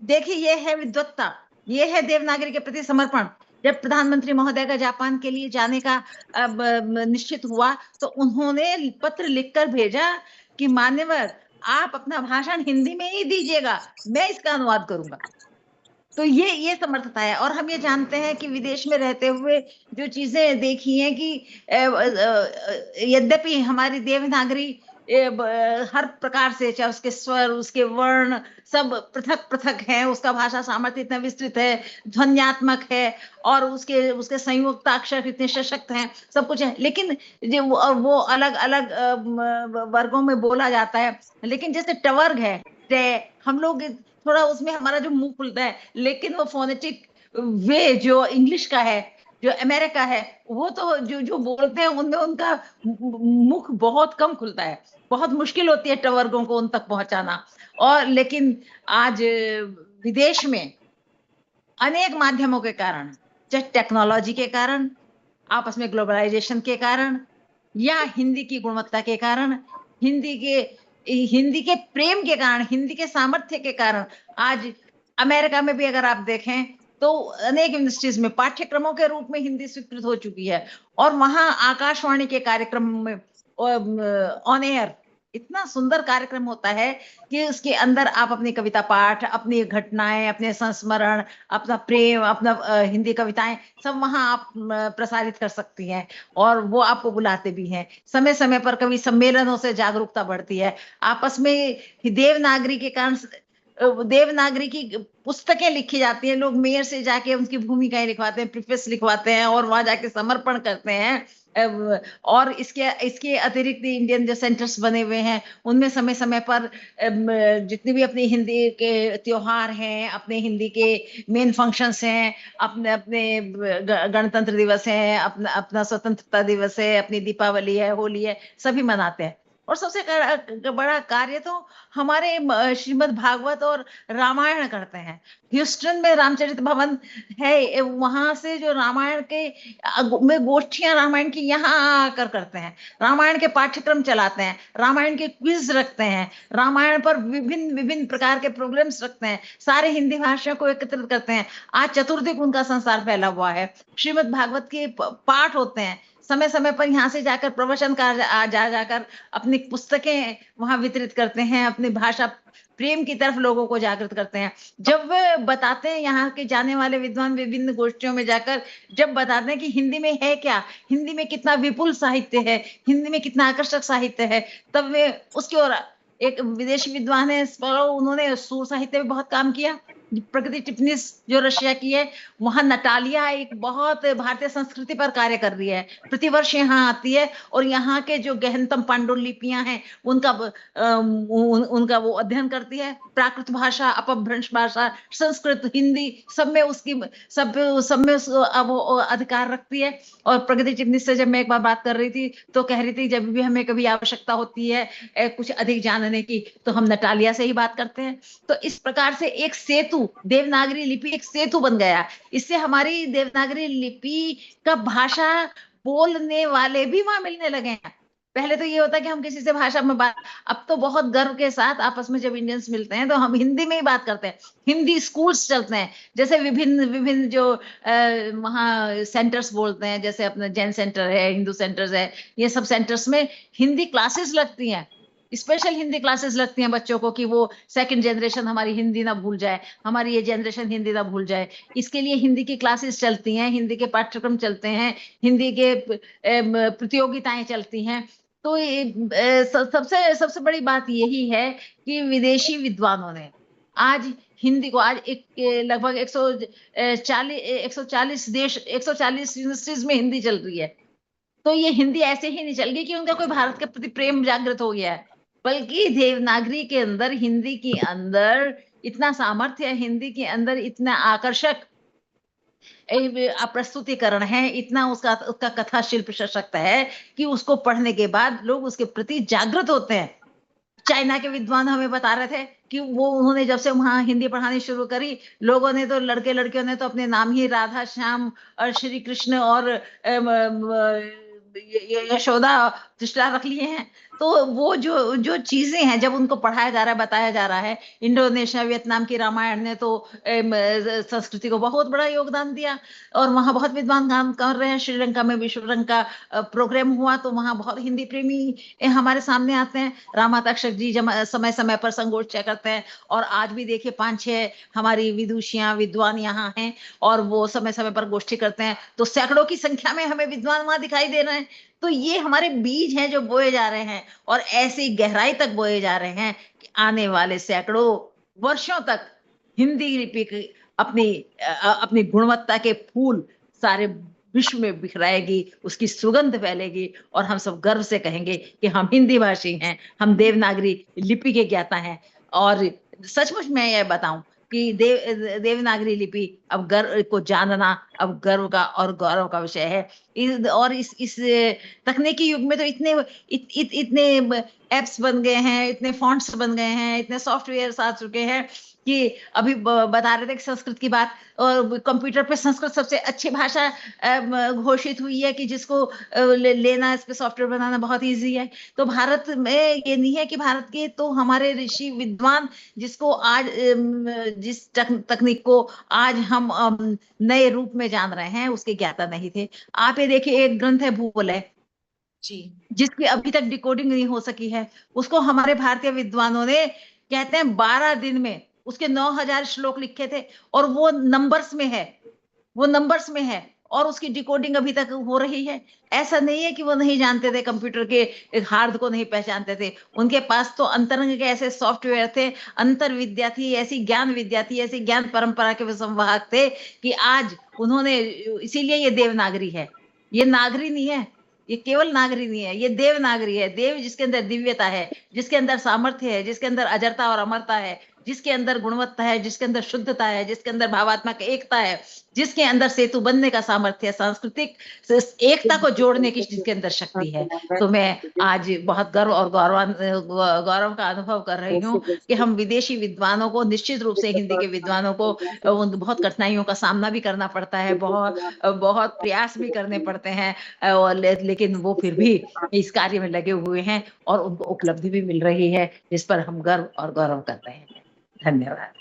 देखिए, ये है विद्वत्ता, ये है देवनागरी के प्रति समर्पण। जब प्रधानमंत्री महोदय का जापान के लिए जाने का निश्चित हुआ, तो उन्होंने पत्र लिखकर भेजा कि मान्यवर, आप अपना भाषण हिंदी में ही दीजिएगा, मैं इसका अनुवाद करूंगा। तो ये समर्थता है। और हम ये जानते हैं कि विदेश में रहते हुए जो चीजें देखी हैं कि यद्यपि हमारी देवनागरी हर प्रकार से, चाहे उसके स्वर, उसके वर्ण सब पृथक पृथक हैं, उसका भाषा सामर्थ्य इतना विस्तृत है, ध्वन्यात्मक है, और उसके उसके संयुक्ताक्षर इतने सशक्त हैं, सब कुछ है। लेकिन जो वो अलग अलग वर्गों में बोला जाता है। लेकिन जैसे टवर्ग है, हम लोग थोड़ा उसमें हमारा जो मुंह खुलता है, लेकिन वो फोनेटिक वे जो इंग्लिश का है, जो अमेरिका है, वो तो जो बोलते हैं उनमें उनका मुख बहुत कम खुलता है, बहुत मुश्किल होती है टवर्गों को उन तक पहुंचाना। और लेकिन आज विदेश में अनेक माध्यमों के कारण, चाहे टेक्नोलॉजी के कारण, आपस में ग्लोबलाइजेशन के कारण, या हिंदी की गुणवत्ता के कारण, हिंदी के प्रेम के कारण, हिंदी के सामर्थ्य के कारण, आज अमेरिका में भी अगर आप देखें तो अनेक यूनिवर्सिटीज में पाठ्यक्रमों के रूप में हिंदी स्वीकृत हो चुकी है। और वहां आकाशवाणी के कार्यक्रम में ऑन एयर इतना सुंदर कार्यक्रम होता है कि उसके अंदर आप अपनी कविता पाठ, अपनी घटनाएं, अपने संस्मरण, अपना प्रेम, अपना हिंदी कविताएं सब वहां आप प्रसारित कर सकती हैं, और वो आपको बुलाते भी हैं। समय समय पर कवि सम्मेलनों से जागरूकता बढ़ती है। आपस में देवनागरी के कारण देवनागरी की पुस्तकें लिखी जाती हैं, लोग मेयर से जाके उनकी भूमिकाएं लिखवाते हैं, प्रीफेस लिखवाते हैं, और वहां जाके समर्पण करते हैं। और इसके अतिरिक्त इंडियन जो सेंटर्स बने हुए हैं, उनमें समय समय पर जितने भी अपने हिंदी के त्योहार हैं, अपने हिंदी के मेन फंक्शंस हैं, अपने अपने गणतंत्र दिवस है, अपना स्वतंत्रता दिवस है, अपनी दीपावली है, होली है, सभी मनाते हैं। और सबसे बड़ा कार्य तो हमारे श्रीमद् भागवत और रामायण करते हैं। ह्यूस्टन में रामचरित भवन है, वहां से जो रामायण के में गोष्ठियां रामायण की यहाँ आकर करते हैं, रामायण के पाठ्यक्रम चलाते हैं, रामायण के क्विज रखते हैं, रामायण पर विभिन्न विभिन्न प्रकार के प्रोग्राम्स रखते हैं, सारे हिंदी भाषा को एकत्रित करते हैं। आज चतुर्दिक उनका संसार फैला हुआ है। श्रीमद् भागवत के पाठ होते हैं, समय समय पर यहाँ से जाकर प्रवचनकार जाकर अपनी पुस्तकें वहां वितरित करते हैं, अपनी भाषा प्रेम की तरफ लोगों को जागृत करते हैं। जब वे बताते हैं, यहाँ के जाने वाले विद्वान विभिन्न गोष्ठियों में जाकर जब बताते हैं कि हिंदी में है क्या, हिंदी में कितना विपुल साहित्य है, हिंदी में कितना आकर्षक साहित्य है, तब वे उसकी ओर, एक विदेशी विद्वान है, उन्होंने सुर साहित्य में बहुत काम किया। प्रकृति टिप्पणी जो रशिया की है, वहां नटालिया एक बहुत भारतीय संस्कृति पर कार्य कर रही है, प्रतिवर्ष यहाँ आती है, और यहाँ के जो गहनतम पांडुलिपियां हैं उनका वो अध्ययन करती है। प्राकृत भाषा, अपभ्रंश भाषा, संस्कृत, हिंदी सब में वो अधिकार रखती है। और प्रगति टिप्पणी से जब मैं एक बार बात कर रही थी तो कह रही थी, जब भी हमें कभी आवश्यकता होती है कुछ अधिक जानने की, तो हम नटालिया से ही बात करते हैं। तो इस प्रकार से एक सेतु, देवनागरी लिपि एक सेतु बन गया। इससे हमारी देवनागरी लिपि का भाषा बोलने वाले भी वहां मिलने लगे हैं। पहले तो ये होता कि हम किसी से भाषा में बात, अब तो बहुत गर्व के साथ आपस में जब इंडियंस मिलते हैं तो हम हिंदी में ही बात करते हैं। हिंदी स्कूल्स चलते हैं, जैसे विभिन्न विभिन्न जो वहाँ सेंटर्स बोलते हैं, जैसे अपना जैन सेंटर है, हिंदू सेंटर्स है, ये सब सेंटर्स में हिंदी क्लासेस लगती हैं, स्पेशल हिंदी क्लासेस लगती हैं बच्चों को, कि वो सेकंड जनरेशन हमारी हिंदी ना भूल जाए, हमारी ये जनरेशन हिंदी ना भूल जाए। इसके लिए हिंदी की क्लासेस चलती हैं, हिंदी के पाठ्यक्रम चलते हैं, हिंदी के प्रतियोगिताएं चलती हैं। तो सबसे बड़ी बात यही है कि विदेशी विद्वानों ने आज हिंदी को, आज लगभग 140 देश, 140 यूनिवर्सिटीज में हिंदी चल रही है। तो ये हिंदी ऐसे ही नहीं चल गई कि उनका कोई भारत के प्रति प्रेम जागृत हो गया है, बल्कि देवनागरी के अंदर, हिंदी के अंदर इतना सामर्थ्य है, हिंदी के अंदर इतना आकर्षक प्रस्तुतिकरण है, इतना उसका कथा शिल्प सशक्त है कि उसको पढ़ने के बाद लोग उसके प्रति जागृत होते हैं। चाइना के विद्वान हमें बता रहे थे कि वो उन्होंने जब से वहां हिंदी पढ़ानी शुरू करी, लोगों ने तो, लड़के लड़कियों ने तो अपने नाम ही राधा, श्याम और श्री कृष्ण और यशोदा कृष्णा रख लिए हैं। तो वो जो चीजें हैं, जब उनको पढ़ाया जा रहा है, बताया जा रहा है, इंडोनेशिया, वियतनाम की रामायण ने तो संस्कृति को बहुत बड़ा योगदान दिया, और वहां बहुत विद्वान काम कर रहे हैं। श्रीलंका में विश्व रंग का प्रोग्राम हुआ तो वहां बहुत हिंदी प्रेमी हमारे सामने आते हैं। रामा तक्षक जी समय समय पर संगोष्ठियां करते हैं, और आज भी देखिए 5-6 हमारी विदुषियां, विद्वान यहाँ हैं, और वो समय समय पर गोष्ठी करते हैं। तो सैकड़ों की संख्या में हमें विद्वान वहां दिखाई दे रहे हैं, तो ये हमारे बीज हैं जो बोए जा रहे हैं और ऐसी गहराई तक बोए जा रहे हैं कि आने वाले सैकड़ों वर्षों तक हिंदी लिपि की अपनी गुणवत्ता के फूल सारे विश्व में बिखराएगी, उसकी सुगंध फैलेगी और हम सब गर्व से कहेंगे कि हम हिंदी भाषी हैं, हम देवनागरी लिपि के ज्ञाता हैं। और सचमुच मैं ये बताऊं कि देवनागरी लिपि अब गर्व को जानना अब गर्व का और गौरव का विषय है। इस तकनीकी युग में तो इतने एप्स बन गए हैं, इतने फॉन्ट्स बन गए हैं, इतने सॉफ्टवेयर आ चुके हैं कि अभी बता रहे थे कि संस्कृत की बात, और कंप्यूटर पे संस्कृत सबसे अच्छी भाषा घोषित हुई है कि जिसको लेना, इस पे सॉफ्टवेयर बनाना बहुत इजी है। तो भारत में ये नहीं है कि भारत के तो हमारे ऋषि विद्वान जिसको आज जिस तकनीक को आज हम नए रूप में जान रहे हैं उसके ज्ञाता नहीं थे। आप ये देखिए, एक ग्रंथ है भूगोलय जी, जिसकी अभी तक डिकोडिंग नहीं हो सकी है, उसको हमारे भारतीय विद्वानों ने कहते हैं 12 दिन में उसके 9000 श्लोक लिखे थे और वो नंबर्स में है और उसकी डिकोडिंग अभी तक हो रही है। ऐसा नहीं है कि वो नहीं जानते थे, कंप्यूटर के हार्द को नहीं पहचानते थे, उनके पास तो अंतरंग के ऐसे सॉफ्टवेयर थे, अंतर विद्या थी, ऐसी ज्ञान विद्या थी, ऐसी ज्ञान परंपरा के संवाहक थे कि आज उन्होंने, इसीलिए ये देवनागरी है, ये नागरी नहीं है, ये केवल नागरी नहीं है, ये देवनागरी है। देव जिसके अंदर दिव्यता है, जिसके अंदर सामर्थ्य है, जिसके अंदर अजरता और अमरता है, जिसके अंदर गुणवत्ता है, जिसके अंदर शुद्धता है, जिसके अंदर भावात्मक एकता है, जिसके अंदर सेतु बनने का सामर्थ्य है, सांस्कृतिक एकता को जोड़ने की जिसके अंदर शक्ति है। तो मैं आज बहुत गर्व और गौरव का अनुभव कर रही हूँ कि हम विदेशी विद्वानों को, निश्चित रूप से हिंदी के विद्वानों को बहुत कठिनाइयों का सामना भी करना पड़ता है, बहुत प्रयास भी करने पड़ते हैं, और लेकिन वो फिर भी इस कार्य में लगे हुए हैं और उनको उपलब्धि भी मिल रही है, जिस पर हम गर्व और गौरव कर रहे हैं। धन्यवाद।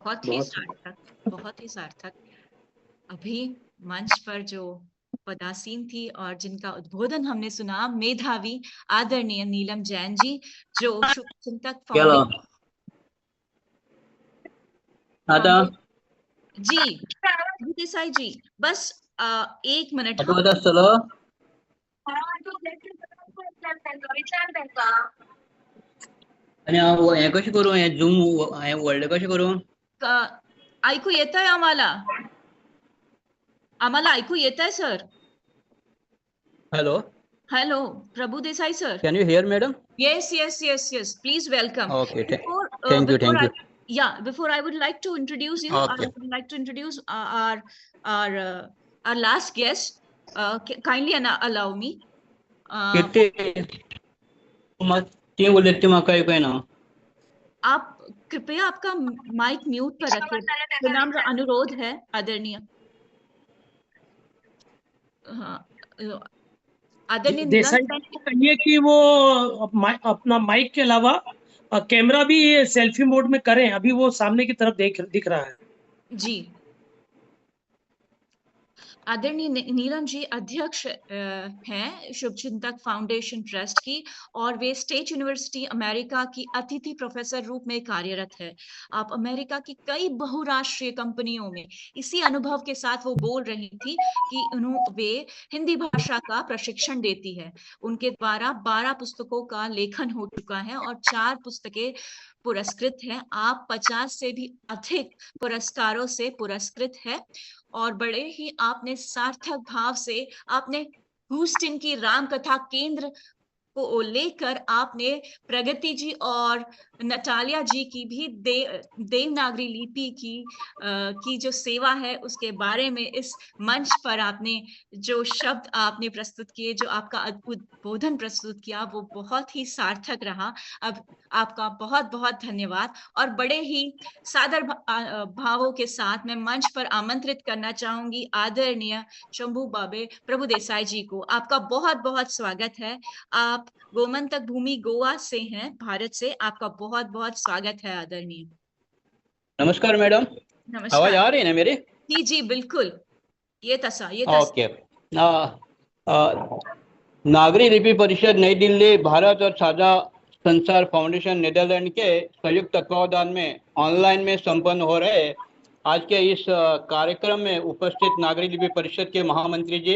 बहुत ही सार्थक। अभी मंच पर जो पदासीन थी और जिनका उद्बोधन हमने सुना, मेधावी आदरणीय नीलम जैन जी, जो शुभचिंतक फाउंडेशन जी, देसाई जी, बस 1 मिनट आणि हे कशें करूं, हे झूम हे व्हडलें कशें करूं? ऐकू येतंय आम्हाला ऐकू येतंय sir. Hello. Hello, Prabhu Desai sir. Can you hear, madam? Yes. Please welcome. Okay. Thank you. Yeah, before I would like to introduce you, Okay. I would like to introduce our last guest. Kindly allow me. आप कृपया आपका माइक म्यूट पर रखें, विनम्र अनुरोध है आदरणीय। देसाई को कहिए कि वो अपना माइक के अलावा कैमरा भी सेल्फी मोड में करें, अभी वो सामने की तरफ दिख रहा है जी। आदरणीय नीलम जी अध्यक्ष हैं शुभचिंतक फाउंडेशन ट्रस्ट की, और वे स्टेट यूनिवर्सिटी अमेरिका की अतिथि प्रोफेसर रूप में कार्यरत है। आप अमेरिका की कई बहुराष्ट्रीय कंपनियों में इसी अनुभव के साथ वो बोल रही थी कि वे हिंदी भाषा का प्रशिक्षण देती है। उनके द्वारा 12 पुस्तकों का लेखन हो चुका है और 4 पुस्तकें पुरस्कृत हैं। आप 50 से भी अधिक पुरस्कारों से पुरस्कृत है और बड़े ही आपने सार्थक भाव से आपने ह्यूस्टन की राम कथा केंद्र को लेकर आपने प्रगति जी और नटालिया जी की भी देवनागरी लिपि की जो सेवा है उसके बारे में इस मंच पर आपने जो शब्द आपने प्रस्तुत किए, जो आपका उद्बोधन प्रस्तुत किया, वो बहुत ही सार्थक रहा। अब आपका बहुत बहुत धन्यवाद। और बड़े ही सादर भावों के साथ मैं मंच पर आमंत्रित करना चाहूंगी आदरणीय शंभू बाबे प्रभु देसाई जी को। आपका बहुत बहुत स्वागत है। आप गोमंतक भूमि गोवा से हैं, भारत से। आपका बहुत बहुत स्वागत है आदरणीय। नमस्कार मैडम। नमस्कार। आवाज आ रही है ना मेरी? जी बिल्कुल। ये तसा ओके। नागरी लिपि परिषद नई दिल्ली भारत और साझा संसार फाउंडेशन नीदरलैंड के संयुक्त तत्वावधान में ऑनलाइन में संपन्न हो रहे आज के इस कार्यक्रम में उपस्थित नागरिक लिपि परिषद के महामंत्री जी,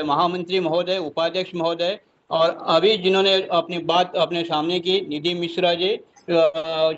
महामंत्री महोदय, उपाध्यक्ष महोदय, और अभी जिन्होंने अपनी बात अपने सामने की, निधि मिश्रा जी,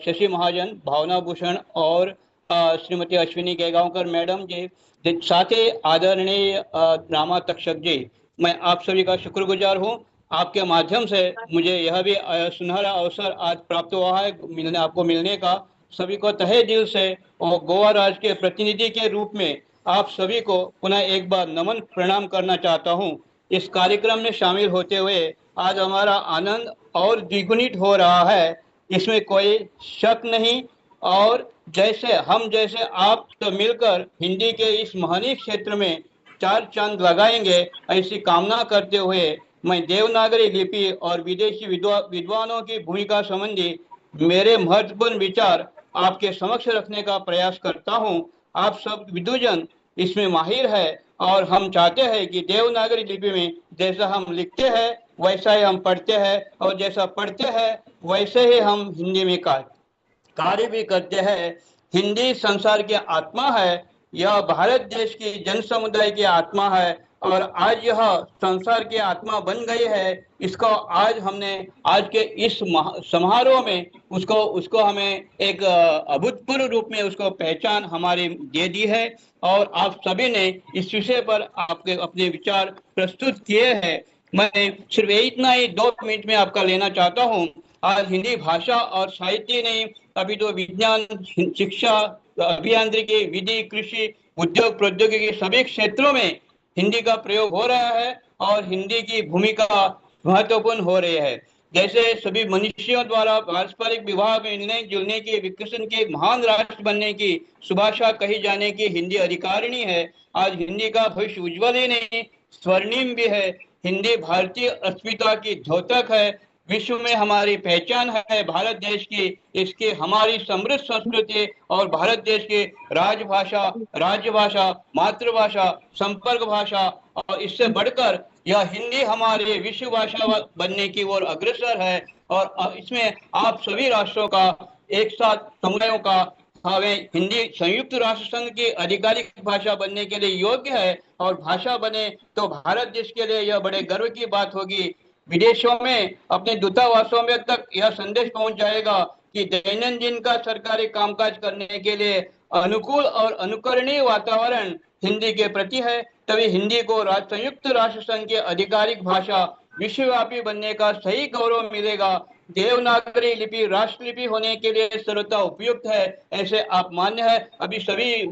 शशि महाजन, भावना भूषण और श्रीमती अश्विनी केगांवकर मैडम जी, साथ ही आदरणीय रामा तक्षक जी, मैं आप सभी का शुक्रगुजार हूँ। आपके माध्यम से मुझे यह भी सुनहरा अवसर आज प्राप्त हुआ है आपको मिलने का। सभी को तहे दिल से और गोवा राज्य के प्रतिनिधि के रूप में आप सभी को पुनः एक बार नमन प्रणाम करना चाहता हूं। इस कार्यक्रम में शामिल होते हुए आज हमारा आनंद और द्विगुणित हो रहा है, इसमें कोई शक नहीं। और जैसे आप तो मिलकर हिंदी के इस महनीय क्षेत्र में चार चांद लगाएंगे, ऐसी कामना करते हुए मैं देवनागरी लिपि और विदेशी विद्वानों की भूमिका संबंधी मेरे महत्वपूर्ण विचार आपके समक्ष रखने का प्रयास करता हूं। आप सब विद्वजन इसमें माहिर है और हम चाहते हैं कि देवनागरी लिपि में जैसा हम लिखते हैं वैसा ही हम पढ़ते हैं, और जैसा पढ़ते हैं वैसे ही हम हिंदी में कार्य भी करते हैं। हिंदी संसार की आत्मा है, यह भारत देश की जन समुदाय की आत्मा है, और आज यह संसार की आत्मा बन गई है। इसको आज हमने आज के इस समारोह में उसको हमें एक अभूतपूर्व रूप में उसको पहचान हमारी दे दी है, और आप सभी ने इस विषय पर आपके अपने विचार प्रस्तुत किए हैं। मैं सिर्फ इतना ही 2 मिनट में आपका लेना चाहता हूँ। आज हिंदी भाषा और साहित्य नहीं, अभी तो विज्ञान, शिक्षा, अभियांत्रिकी, विधि, कृषि, उद्योग, प्रौद्योगिकी सभी क्षेत्रों में हिंदी का प्रयोग हो रहा है और हिंदी की भूमिका महत्वपूर्ण हो रही है। जैसे सभी मनुष्यों द्वारा पारस्परिक विवाह में मिलने जुलने की, विकसन के महान राष्ट्र बनने की सुभाषा कही जाने की हिंदी अधिकारिणी है। आज हिंदी का भविष्य उज्ज्वल ही नहीं, स्वर्णिम भी है। हिंदी भारतीय अस्मिता की द्योतक है, विश्व में हमारी पहचान है भारत देश की। इसकी हमारी समृद्ध संस्कृति और भारत देश की राजभाषा, राज्यभाषा, मातृभाषा, संपर्क भाषा, और इससे बढ़कर यह हिंदी हमारी विश्व भाषा बनने की ओर अग्रसर है। और इसमें आप सभी राष्ट्रों का एक साथ समुदायों का हमें हिंदी संयुक्त राष्ट्र संघ की आधिकारिक भाषा बनने के लिए योग्य है, और भाषा बने तो भारत देश के लिए यह बड़े गर्व की बात होगी। विदेशों में अपने दूतावासों में तक यह संदेश पहुंच जाएगा कि दैनंदिन का सरकारी कामकाज करने के लिए अनुकूल और अनुकरणीय वातावरण हिंदी के प्रति है। तभी हिंदी को संयुक्त राष्ट्र संघ की आधिकारिक भाषा विश्वव्यापी बनने का सही गौरव मिलेगा। देवनागरी लिपि राष्ट्रलिपि होने के लिए सर्वथा उपयुक्त है, ऐसे आप मान्य है। अभी सभी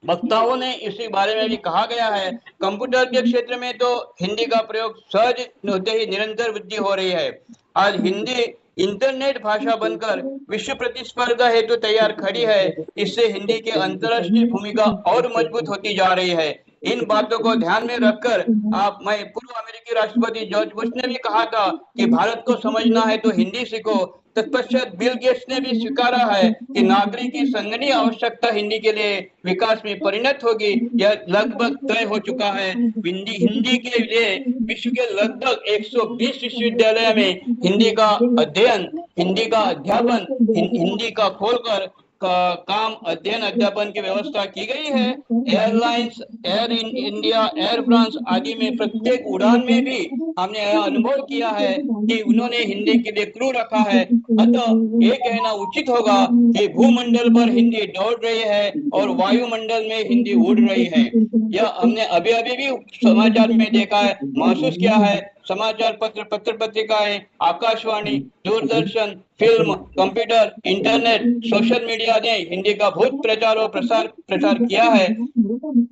वक्ताओं ने इसी बारे में भी कहा गया है। कंप्यूटर के क्षेत्र में तो हिंदी का प्रयोग सहज होते ही निरंतर वृद्धि हो रही है। आज हिंदी इंटरनेट भाषा बनकर विश्व प्रतिस्पर्धा हेतु तैयार खड़ी है। इससे हिंदी की अंतर्राष्ट्रीय भूमिका और मजबूत होती जा रही है। इन बातों को ध्यान में रखकर मैं पूर्व अमेरिकी राष्ट्रपति जॉर्ज बुश ने भी कहा था कि भारत को समझना है तो हिंदी सीखो। तत्पश्चात बिल गेट्स ने भी स्वीकारा है कि नागरिक की संगठनीय आवश्यकता हिंदी के लिए विकास में परिणत होगी। यह लगभग तय हो चुका है। हिंदी के लिए विश्व के लगभग 120 विश्वविद्यालय में हिंदी का अध्ययन, हिंदी का अध्यापन, हिंदी का खोलकर काम, अध्ययन, अध्यापन की व्यवस्था की गई है। Airlines, air India, air France आदि में प्रत्येक उड़ान में भी हमने यह अनुभव किया है कि उन्होंने हिंदी के लिए क्रू रखा है। अतः ये कहना उचित होगा कि भूमंडल पर हिंदी दौड़ रही है और वायुमंडल में हिंदी उड़ रही है। यह हमने अभी भी समाचार में देखा है, महसूस किया है। समाचार पत्र पत्रिकाएं, Akashvani, Doordarshan, film, computer, internet, social media ने हिंदी का बहुत प्रचार और प्रसार किया है।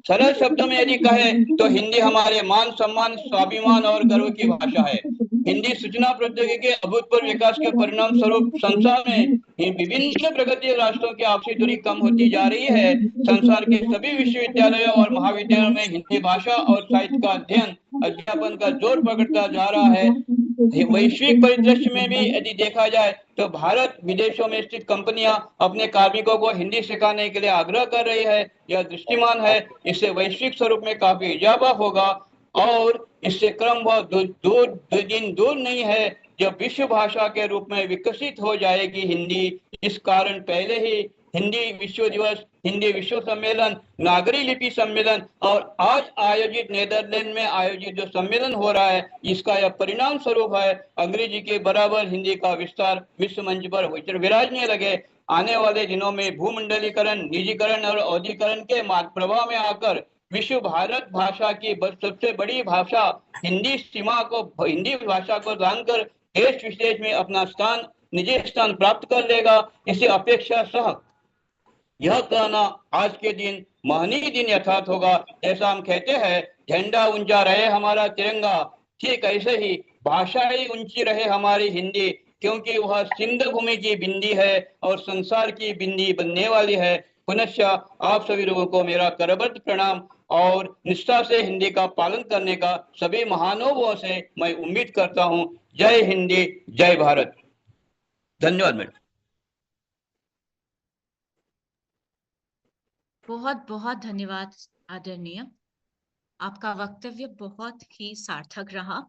सरल शब्दों में यदि कहे तो हिंदी हमारे मान सम्मान, स्वाभिमान और गर्व की भाषा है। हिंदी सूचना प्रौद्योगिकी के अभूतपूर्व विकास के परिणाम स्वरूप संसार में विभिन्न प्रगति राष्ट्रों की आपसी दूरी कम होती जा रही है। संसार के सभी विश्वविद्यालयों और महाविद्यालयों में हिंदी भाषा और साहित्य का अध्ययन, अध्यापन का जोर पकड़ता जा रहा है। वैश्विक परिदृश्य में भी यदि देखा जाए तो भारत विदेशों में स्थित कंपनियां अपने कार्मिकों को हिंदी सिखाने के लिए आग्रह कर रही है। यह दृष्टिमान है। इससे वैश्विक स्वरूप में काफी इजाफा होगा और इससे क्रम बहुत दूर नहीं है जब विश्व भाषा के रूप में विकसित हो जाएगी हिंदी। इस कारण पहले ही हिंदी विश्व दिवस हिंदी विश्व सम्मेलन, नागरी लिपि सम्मेलन और आज आयोजित नीदरलैंड में आयोजित जो सम्मेलन हो रहा है, इसका यह परिणाम स्वरूप है। अंग्रेजी के बराबर हिंदी का विस्तार विश्व मंच पर विराजने लगे। आने वाले दिनों में भूमंडलीकरण, निजीकरण और औद्योगिकरण के प्रभाव में आकर विश्व भारत भाषा की सबसे बड़ी भाषा हिंदी भाषा को जानकर देश विशेष में अपना निजी स्थान प्राप्त कर लेगा। इसी अपेक्षा सह यह कहना आज के दिन महनीय दिन यथार्थ होगा। जैसा हम कहते हैं, झंडा ऊंचा रहे हमारा तिरंगा, ठीक ऐसे ही भाषा ही ऊंची रहे हमारी हिंदी, क्योंकि वह सिंध भूमि की बिंदी है और संसार की बिंदी बनने वाली है। पुनश्च आप सभी लोगों को मेरा करबद्ध प्रणाम और निष्ठा से हिंदी का पालन करने का सभी महानुभावों से मैं उम्मीद करता हूं। जय हिंदी, जय भारत। धन्यवाद मैडम। बहुत बहुत धन्यवाद आदरणीय, आपका वक्तव्य बहुत ही सार्थक रहा।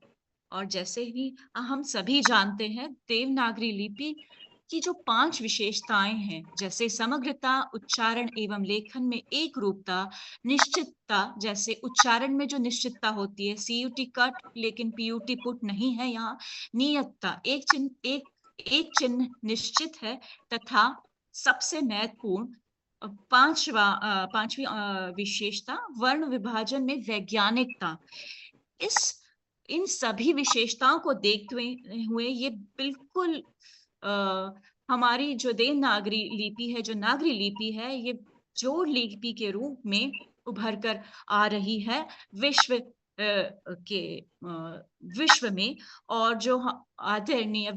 और जैसे ही हम सभी जानते हैं, देवनागरी लिपि की जो 5 विशेषताएं हैं, जैसे समग्रता, उच्चारण एवं लेखन में एक रूपता, निश्चितता, जैसे उच्चारण में जो निश्चितता होती है, CUT कट लेकिन PUT पुट नहीं है यहाँ, नियतता, एक चिन्ह निश्चित है, तथा सबसे महत्वपूर्ण पांचवी विशेषता वर्ण विभाजन में वैज्ञानिकता। इन सभी विशेषताओं को देखते हुए ये बिल्कुल हमारी जो देवनागरी लिपि है, जो नागरी लिपि है, ये जोड़ लिपि के रूप में उभर कर आ रही है विश्व में। और जो आदरणीय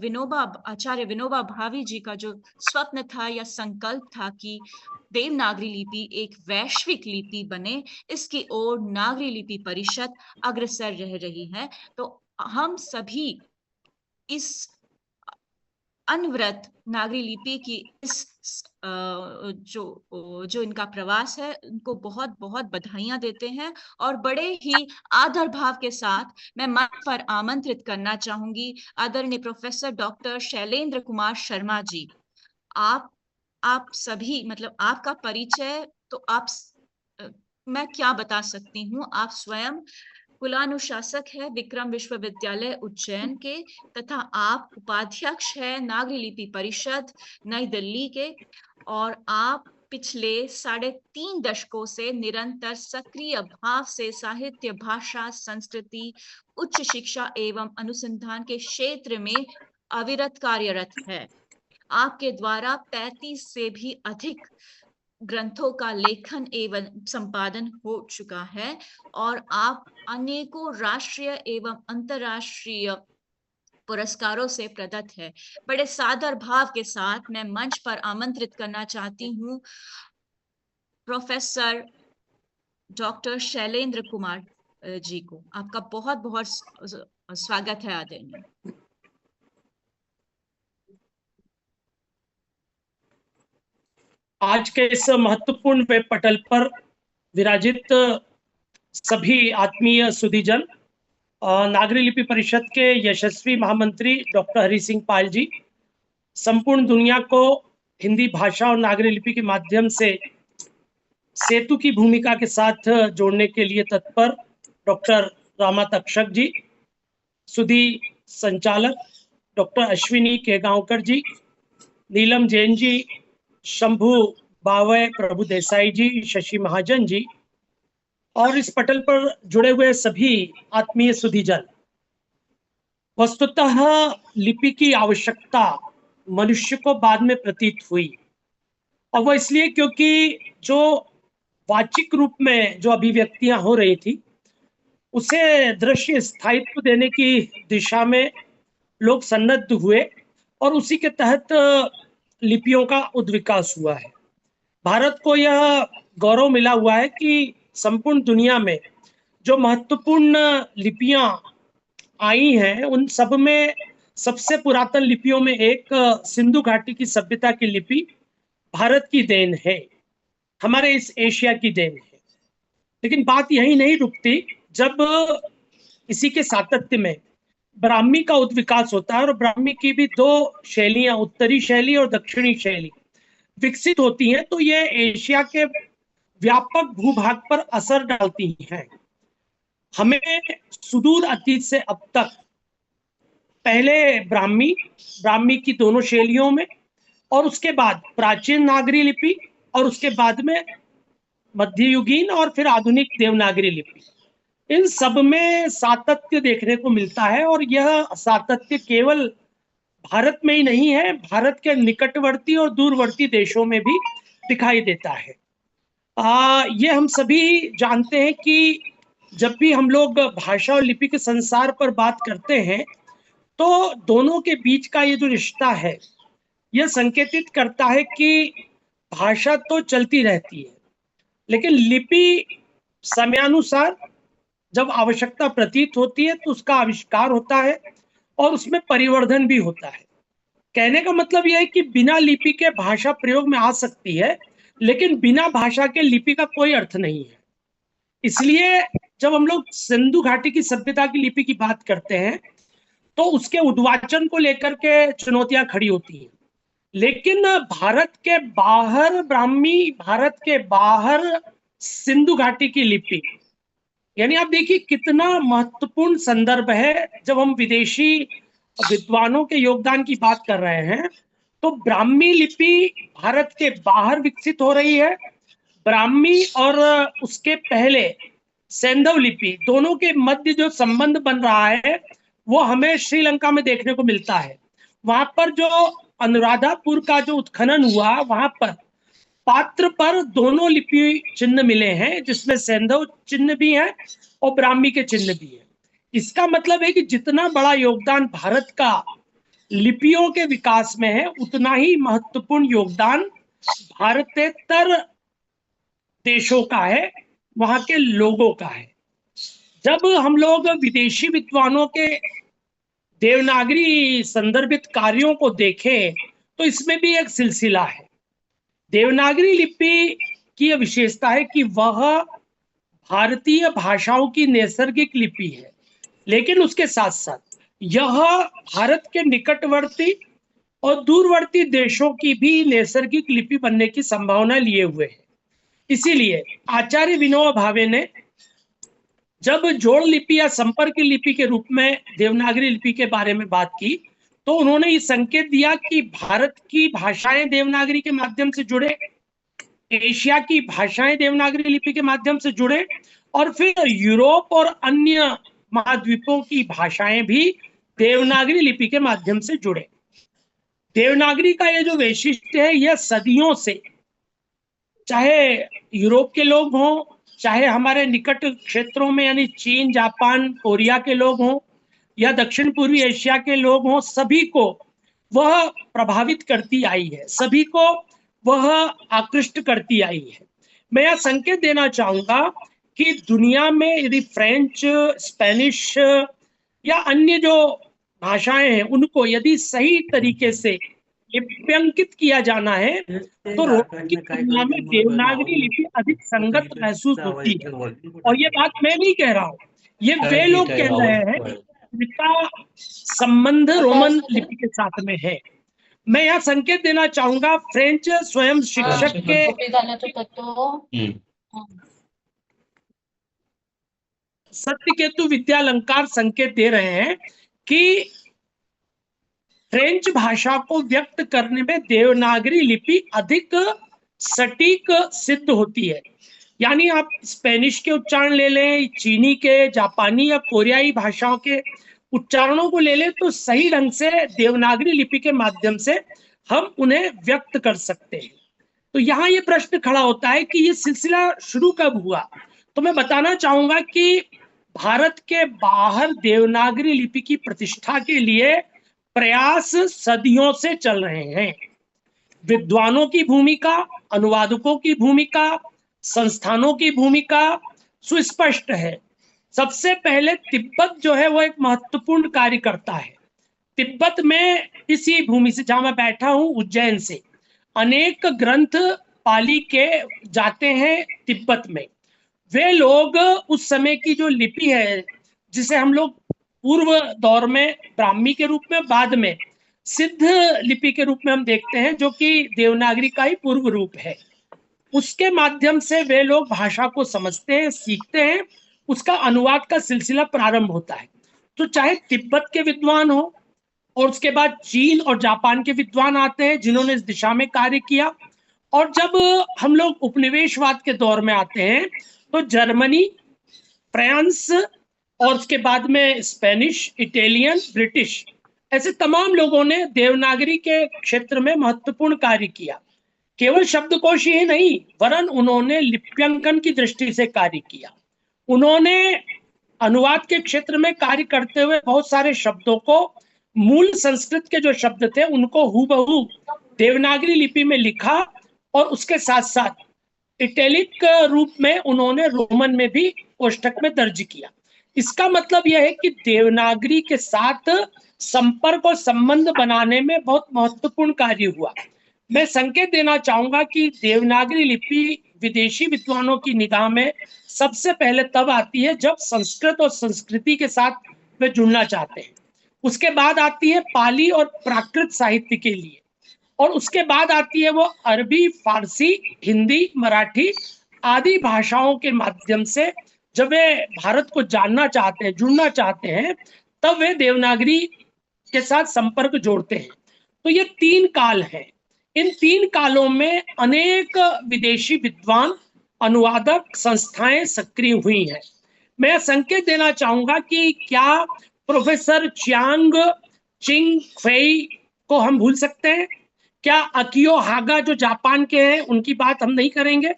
आचार्य विनोबा भावे जी का जो स्वप्न था या संकल्प था कि देवनागरी लिपि एक वैश्विक लिपि बने, इसकी ओर नागरी लिपि परिषद अग्रसर रह रही है। तो हम सभी इस अनवरत नागरी लिपि की इस जो इनका प्रवास है, उनको बहुत बहुत बधाइयां देते हैं। और बड़े ही आदर भाव के साथ मैं मंच पर आमंत्रित करना चाहूंगी आदरणीय प्रोफेसर डॉक्टर शैलेंद्र कुमार शर्मा जी। आप सभी, मतलब आपका परिचय तो मैं क्या बता सकती हूँ, आप स्वयं कुलानुशासक है विक्रम विश्वविद्यालय उज्जैन के, तथा आप उपाध्यक्ष है नागरी लिपि परिषद नई दिल्ली के, और आप पिछले 3.5 दशकों से निरंतर सक्रिय भाव से साहित्य, भाषा, संस्कृति, उच्च शिक्षा एवं अनुसंधान के क्षेत्र में अविरत कार्यरत है। आपके द्वारा 35 से भी अधिक ग्रंथों का लेखन एवं संपादन हो चुका है, और आप अनेकों राष्ट्रीय एवं अंतर्राष्ट्रीय पुरस्कारों से प्रदत्त है। बड़े सादर भाव के साथ मैं मंच पर आमंत्रित करना चाहती हूँ प्रोफेसर डॉक्टर शैलेंद्र कुमार जी को। आपका बहुत बहुत स्वागत है आदरणीय। आज के इस महत्वपूर्ण वेब पटल पर विराजित सभी आत्मीय सुधीजन, नागरी लिपि परिषद के यशस्वी महामंत्री डॉक्टर हरि सिंह पाल जी, संपूर्ण दुनिया को हिंदी भाषा और नागरी लिपि के माध्यम से सेतु की भूमिका के साथ जोड़ने के लिए तत्पर डॉक्टर रामा तक्षक जी, सुधी संचालक डॉक्टर अश्विनी केगांवकर जी, नीलम जैन जी, शंभू बावय, प्रभु देसाई जी, शशि महाजन जी, और इस पटल पर जुड़े हुए सभी आत्मीय सुधीजन। वस्तुतः लिपि की आवश्यकता मनुष्य को बाद में प्रतीत हुई, और वह इसलिए क्योंकि जो वाचिक रूप में जो अभिव्यक्तियां हो रही थी, उसे दृश्य स्थायित्व देने की दिशा में लोग सन्नद्ध हुए, और उसी के तहत लिपियों का उद्विकास हुआ है। भारत को यह गौरव मिला हुआ है कि संपूर्ण दुनिया में जो महत्वपूर्ण लिपियां आई हैं, उन सब में सबसे पुरातन लिपियों में एक सिंधु घाटी की सभ्यता की लिपि भारत की देन है, हमारे इस एशिया की देन है। लेकिन बात यही नहीं रुकती, जब इसी के सातत्य में ब्राह्मी का उद्विकास होता है, और ब्राह्मी की भी 2 शैलियां, उत्तरी शैली और दक्षिणी शैली। विकसित होती हैं तो ये एशिया के व्यापक भूभाग पर असर डालती हैं। हमें सुदूर अतीत से अब तक पहले ब्राह्मी की दोनों शैलियों में, और उसके बाद प्राचीन नागरी लिपि, और उसके बाद में मध्ययुगीन और फिर आधुनिक देवनागरी लिपि, इन सब में सातत्य देखने को मिलता है। और यह सातत्य केवल भारत में ही नहीं है, भारत के निकटवर्ती और दूरवर्ती देशों में भी दिखाई देता है। ये हम सभी जानते हैं कि जब भी हम लोग भाषा और लिपि के संसार पर बात करते हैं तो दोनों के बीच का ये जो रिश्ता है यह संकेतित करता है कि भाषा तो चलती रहती है, लेकिन लिपि समयानुसार जब आवश्यकता प्रतीत होती है तो उसका आविष्कार होता है और उसमें परिवर्धन भी होता है। कहने का मतलब यह है कि बिना लिपि के भाषा प्रयोग में आ सकती है, लेकिन बिना भाषा के लिपि का कोई अर्थ नहीं है। इसलिए जब हम लोग सिंधु घाटी की सभ्यता की लिपि की बात करते हैं तो उसके उद्वाचन को लेकर के चुनौतियां खड़ी होती हैं, लेकिन भारत के बाहर ब्राह्मी, भारत के बाहर सिंधु घाटी की लिपि, यानी आप देखिए कितना महत्वपूर्ण संदर्भ है। जब हम विदेशी विद्वानों के योगदान की बात कर रहे हैं तो ब्राह्मी लिपि भारत के बाहर विकसित हो रही है। ब्राह्मी और उसके पहले सैंधव लिपि, दोनों के मध्य जो संबंध बन रहा है वो हमें श्रीलंका में देखने को मिलता है। वहां पर जो अनुराधापुर का जो उत्खनन हुआ, वहां पर पात्र पर दोनों लिपि चिन्ह मिले हैं, जिसमें सैंधव चिन्ह भी है और ब्राह्मी के चिन्ह भी है। इसका मतलब है कि जितना बड़ा योगदान भारत का लिपियों के विकास में है, उतना ही महत्वपूर्ण योगदान भारतेतर देशों का है, वहां के लोगों का है। जब हम लोग विदेशी विद्वानों के देवनागरी संदर्भित कार्यों को देखें तो इसमें भी एक सिलसिला है। देवनागरी लिपि की यह विशेषता है कि वह भारतीय भाषाओं की नैसर्गिक लिपि है, लेकिन उसके साथ साथ यह भारत के निकटवर्ती और दूरवर्ती देशों की भी नैसर्गिक लिपि बनने की संभावना लिए हुए है। इसीलिए आचार्य विनोबा भावे ने जब जोड़ लिपि या संपर्क लिपि के रूप में देवनागरी लिपि के बारे में बात की तो उन्होंने ये संकेत दिया कि भारत की भाषाएं देवनागरी के माध्यम से जुड़े, एशिया की भाषाएं देवनागरी लिपि के माध्यम से जुड़े, और फिर यूरोप और अन्य महाद्वीपों की भाषाएं भी देवनागरी लिपि के माध्यम से जुड़े। देवनागरी का ये जो वैशिष्ट्य है, यह सदियों से, चाहे यूरोप के लोग हों, चाहे हमारे निकट क्षेत्रों में यानी चीन, जापान, कोरिया के लोग हों, या दक्षिण पूर्वी एशिया के लोग हों, सभी को वह प्रभावित करती आई है, सभी को वह आकृष्ट करती आई है। मैं यह संकेत देना चाहूंगा कि दुनिया में यदि फ्रेंच, स्पेनिश या अन्य जो भाषाएं हैं उनको यदि सही तरीके से लिप्यंकित किया जाना है तो रोमन की तुलना में देवनागरी लिपि अधिक संगत महसूस होती है। और ये बात मैं नहीं कह रहा हूँ, ये वे लोग कह रहे हैं जिनका संबंध रोमन लिपि के साथ में है। मैं यहाँ संकेत देना चाहूंगा, फ्रेंच स्वयं शिक्षक के सत्यकेतु विद्यालंकार संकेत दे रहे हैं कि फ्रेंच भाषा को व्यक्त करने में देवनागरी लिपि अधिक सटीक सिद्ध होती है। यानी आप स्पेनिश के उच्चारण ले लें, चीनी के, जापानी या कोरियाई भाषाओं के उच्चारणों को ले लें, तो सही ढंग से देवनागरी लिपि के माध्यम से हम उन्हें व्यक्त कर सकते हैं। तो यहाँ ये प्रश्न खड़ा होता है कि ये सिलसिला शुरू कब हुआ। तो मैं बताना चाहूंगा कि भारत के बाहर देवनागरी लिपि की प्रतिष्ठा के लिए प्रयास सदियों से चल रहे हैं। विद्वानों की भूमिका, अनुवादकों की भूमिका, संस्थानों की भूमिका सुस्पष्ट है। सबसे पहले तिब्बत जो है वो एक महत्वपूर्ण कार्य करता है। तिब्बत में, इसी भूमि से जहां मैं बैठा हूं, उज्जैन से अनेक ग्रंथ पाली के जाते हैं तिब्बत में। वे लोग उस समय की जो लिपि है, जिसे हम लोग पूर्व दौर में ब्राह्मी के रूप में, बाद में सिद्ध लिपि के रूप में हम देखते हैं, जो कि देवनागरी का ही पूर्व रूप है। उसके माध्यम से वे लोग भाषा को समझते हैं, सीखते हैं, उसका अनुवाद का सिलसिला प्रारंभ होता है। तो चाहे तिब्बत के विद्वान हो, और उसके बाद चीन और जापान के विद्वान आते हैं जिन्होंने इस दिशा में कार्य किया, और जब हम लोग उपनिवेशवाद के दौर में आते हैं तो जर्मनी, फ्रांस और उसके बाद में स्पेनिश, इटालियन, ब्रिटिश, ऐसे तमाम लोगों ने देवनागरी के क्षेत्र में महत्वपूर्ण कार्य किया। केवल शब्दकोश ही नहीं, वरन उन्होंने लिप्यंकन की दृष्टि से कार्य किया। उन्होंने अनुवाद के क्षेत्र में कार्य करते हुए बहुत सारे शब्दों को, मूल संस्कृत के जो शब्द थे उनको हूबहू देवनागरी लिपि में लिखा, और उसके साथ साथ इटैलिक रूप में उन्होंने रोमन में भी कोष्ठक में दर्ज किया। इसका मतलब यह है कि देवनागरी के साथ संपर्क और संबंध बनाने में बहुत महत्वपूर्ण कार्य हुआ। मैं संकेत देना चाहूंगा कि देवनागरी लिपि विदेशी विद्वानों की निगाह में सबसे पहले तब आती है जब संस्कृत और संस्कृति के साथ वे जुड़ना चाहते हैं। उसके बाद आती है पाली और प्राकृत साहित्य के लिए, और उसके बाद आती है वो अरबी, फारसी, हिंदी, मराठी आदि भाषाओं के माध्यम से जब वे भारत को जानना चाहते हैं, जुड़ना चाहते हैं, तब वे देवनागरी के साथ संपर्क जोड़ते हैं। तो ये 3 काल हैं। इन 3 कालों में अनेक विदेशी विद्वान, अनुवादक संस्थाएं सक्रिय हुई हैं। मैं संकेत देना चाहूंगा कि क्या प्रोफेसर चियांग चिंग फेई को हम भूल सकते हैं? क्या अकियो हागा जो जापान के हैं उनकी बात हम नहीं करेंगे?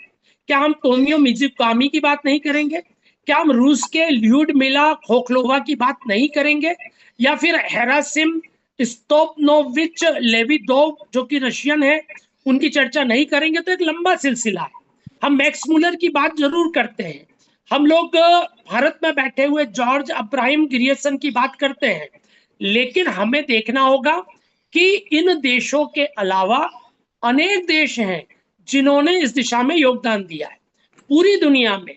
क्या हम तोमियो मिजुकामी की बात नहीं करेंगे? क्या हम रूस के ल्यूडमिला खोखलोवा की बात नहीं करेंगे? या फिर हेरासिम स्टोपनोविच लेविडोव जो कि रशियन है, उनकी चर्चा नहीं करेंगे? तो एक लंबा सिलसिला है। हम मैक्स मुलर की बात जरूर करते हैं, हम लोग भारत में बैठे हुए जॉर्ज अब्राहम ग्रियर्सन की बात करते हैं, लेकिन हमें देखना होगा कि इन देशों के अलावा अनेक देश हैं जिन्होंने इस दिशा में योगदान दिया है। पूरी दुनिया में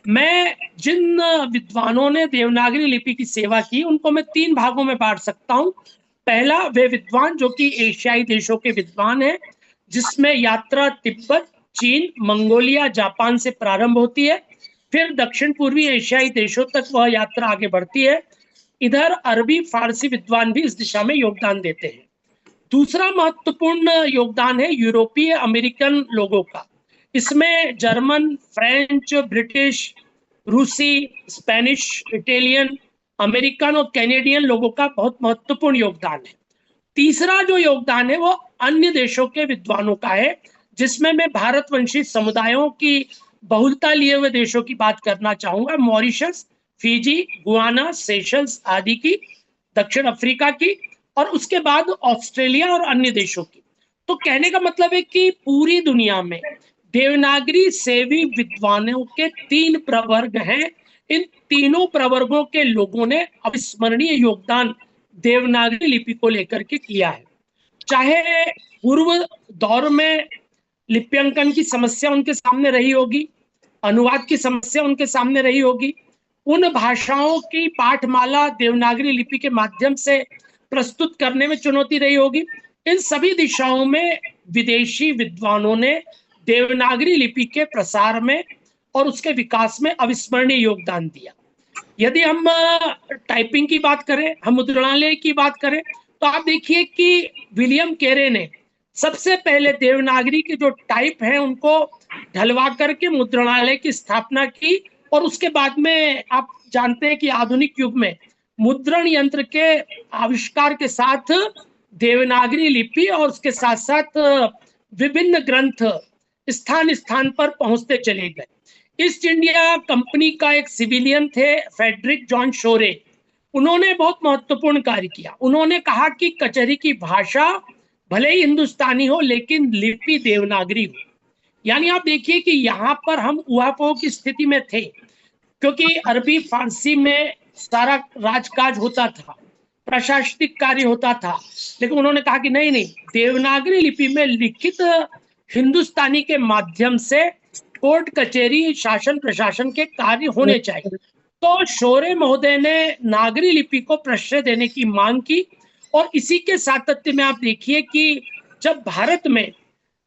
मैं जिन विद्वानों ने देवनागरी लिपि की सेवा की उनको मैं 3 भागों में बांट सकता हूं। पहला, वे विद्वान जो कि एशियाई देशों के विद्वान हैं, जिसमें यात्रा तिब्बत, चीन, मंगोलिया, जापान से प्रारंभ होती है, फिर दक्षिण पूर्वी एशियाई देशों तक वह यात्रा आगे बढ़ती है। इधर अरबी, फारसी विद्वान भी इस दिशा में योगदान देते हैं। दूसरा महत्वपूर्ण योगदान है यूरोपीय अमेरिकन लोगों का। इसमें जर्मन, फ्रेंच, ब्रिटिश, रूसी, स्पेनिश, इटालियन, अमेरिकन और कैनेडियन लोगों का बहुत महत्वपूर्ण योगदान है। तीसरा जो योगदान है वो अन्य देशों के विद्वानों का है, जिसमें मैं भारतवंशी समुदायों की बहुलता लिए हुए देशों की बात करना चाहूंगा, मॉरिशस, फिजी, गुआना, सेशल्स आदि की, दक्षिण अफ्रीका की, और उसके बाद ऑस्ट्रेलिया और अन्य देशों की। तो कहने का मतलब है कि पूरी दुनिया में देवनागरी सेवी विद्वानों के 3 प्रवर्ग हैं। इन तीनों प्रवर्गों के लोगों ने अविस्मरणीय योगदान देवनागरी लिपि को लेकर के किया है। चाहे पूर्व दौर में लिप्यंकन की समस्या उनके सामने रही होगी, अनुवाद की समस्या उनके सामने रही होगी, उन भाषाओं की पाठमाला देवनागरी लिपि के माध्यम से प्रस्तुत करने में चुनौती रही होगी। इन सभी दिशाओं में विदेशी विद्वानों ने देवनागरी लिपि के प्रसार में और उसके विकास में अविस्मरणीय योगदान दिया। यदि हम टाइपिंग की बात करें, हम मुद्रणालय की बात करें, तो आप देखिए कि विलियम केरे ने सबसे पहले देवनागरी के जो टाइप हैं उनको ढलवा करके मुद्रणालय की स्थापना की, और उसके बाद में आप जानते हैं कि आधुनिक युग में मुद्रण यंत्र के आविष्कार के साथ देवनागरी लिपि और उसके साथ साथ विभिन्न ग्रंथ स्थान स्थान पर पहुंचते चले गए। ईस्ट इंडिया कंपनी का एक सिविलियन थे फ्रेडरिक जॉन शोरे, उन्होंने बहुत महत्वपूर्ण कार्य किया। उन्होंने कहा कि कचहरी की भाषा भले ही हिंदुस्तानी हो लेकिन लिपि देवनागरी हो। यानी आप देखिए कि यहाँ पर हम उहापोह की स्थिति में थे, क्योंकि अरबी फारसी में सारा राजकाज होता था, प्रशासनिक कार्य होता था, लेकिन उन्होंने कहा कि नहीं, देवनागरी लिपि में लिखित हिंदुस्तानी के माध्यम से कोर्ट कचहरी, शासन प्रशासन के कार्य होने चाहिए। तो शोरे महोदय ने नागरी लिपि को प्रश्रय देने की मांग की, और इसी के सातत्य में आप देखिए कि जब भारत में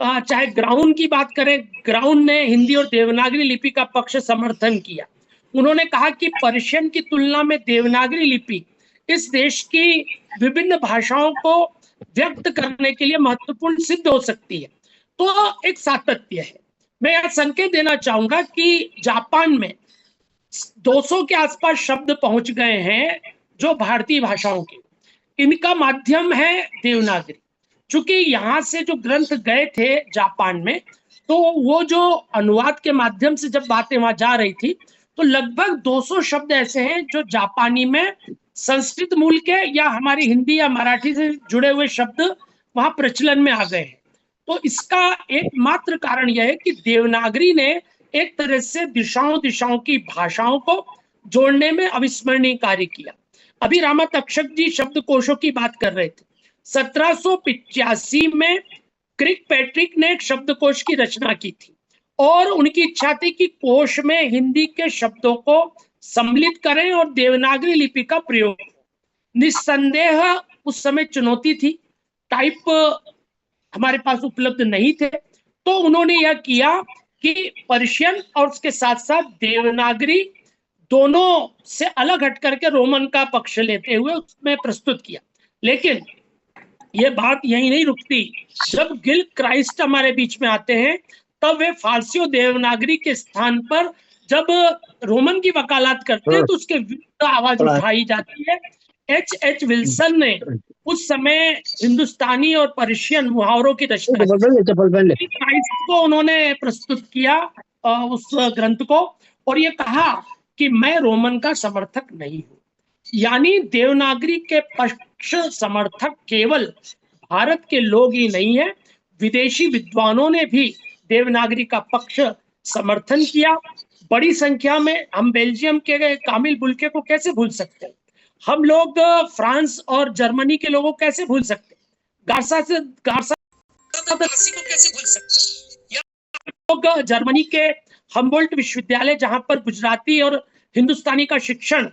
चाहे ग्राउंड की बात करें, ग्राउंड ने हिंदी और देवनागरी लिपि का पक्ष समर्थन किया। उन्होंने कहा कि पर्शियन की तुलना में देवनागरी लिपि इस देश की विभिन्न भाषाओं को व्यक्त करने के लिए महत्वपूर्ण सिद्ध हो सकती है। तो एक सातत्य है। मैं यह संकेत देना चाहूंगा कि जापान में 200 के आसपास शब्द पहुंच गए हैं जो भारतीय भाषाओं के, इनका माध्यम है देवनागरी। चूंकि यहाँ से जो ग्रंथ गए थे जापान में, तो वो जो अनुवाद के माध्यम से जब बातें वहां जा रही थी, तो लगभग 200 शब्द ऐसे हैं जो जापानी में संस्कृत मूल के या हमारी हिंदी या मराठी से जुड़े हुए शब्द वहां प्रचलन में आ गए हैं। तो इसका एकमात्र कारण यह है कि देवनागरी ने एक तरह से दिशाओं की भाषाओं को जोड़ने में अविस्मरणीय कार्य किया। अभी रामा तक्षक जी शब्दकोशों की बात कर रहे थे। 1785 में क्रिक पैट्रिक ने एक शब्दकोश की रचना की थी और उनकी इच्छा थी कि कोश में हिंदी के शब्दों को सम्मिलित करें और देवनागरी लिपि का प्रयोग। निस्संदेह उस समय चुनौती थी, टाइप हमारे पास उपलब्ध नहीं थे, तो उन्होंने यह किया कि पर्शियन और उसके साथ साथ देवनागरी दोनों से अलग हट करके रोमन का पक्ष लेते हुए उसमें प्रस्तुत किया। लेकिन ये बात यही नहीं रुकती। जब गिल क्राइस्ट हमारे बीच में आते हैं, तब वे फारसी और देवनागरी के स्थान पर जब रोमन की वकालत करते हैं तो उसके विरुद्ध आवाज उठाई जाती है। H.H. विल्सन ने उस समय हिंदुस्तानी और पर्शियन मुहावरों की रचना को उन्होंने प्रस्तुत किया उस ग्रंथ को, और ये कहा कि मैं रोमन का समर्थक नहीं हूं। यानी देवनागरी के पक्ष समर्थक केवल भारत के लोग ही नहीं है, विदेशी विद्वानों ने भी देवनागरी का पक्ष समर्थन किया बड़ी संख्या में। हम बेल्जियम के कामिल बुल्के को कैसे भूल सकते हैं, हम लोग फ्रांस और जर्मनी के लोगों को कैसे भूल सकते हैं, गार्सा को कैसे भूल सकते हैं, लोग जर्मनी के हम्बोल्ट विश्वविद्यालय जहां पर गुजराती और हिंदुस्तानी का शिक्षण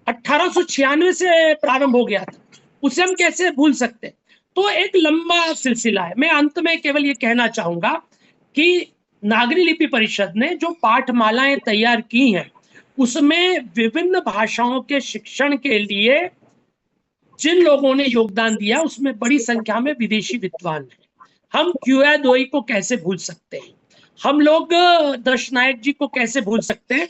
1896 से प्रारंभ हो गया था, उसे हम कैसे भूल सकते हैं। तो एक लंबा सिलसिला है। मैं अंत में केवल ये कहना चाहूंगा कि नागरी लिपि परिषद ने जो पाठमालाएं तैयार की हैं, उसमें विभिन्न भाषाओं के शिक्षण के लिए जिन लोगों ने योगदान दिया, उसमें बड़ी संख्या में विदेशी विद्वान हैं। हम क्यूआई दोई को कैसे भूल सकते हैं, हम लोग दर्शनायक जी को कैसे भूल सकते हैं,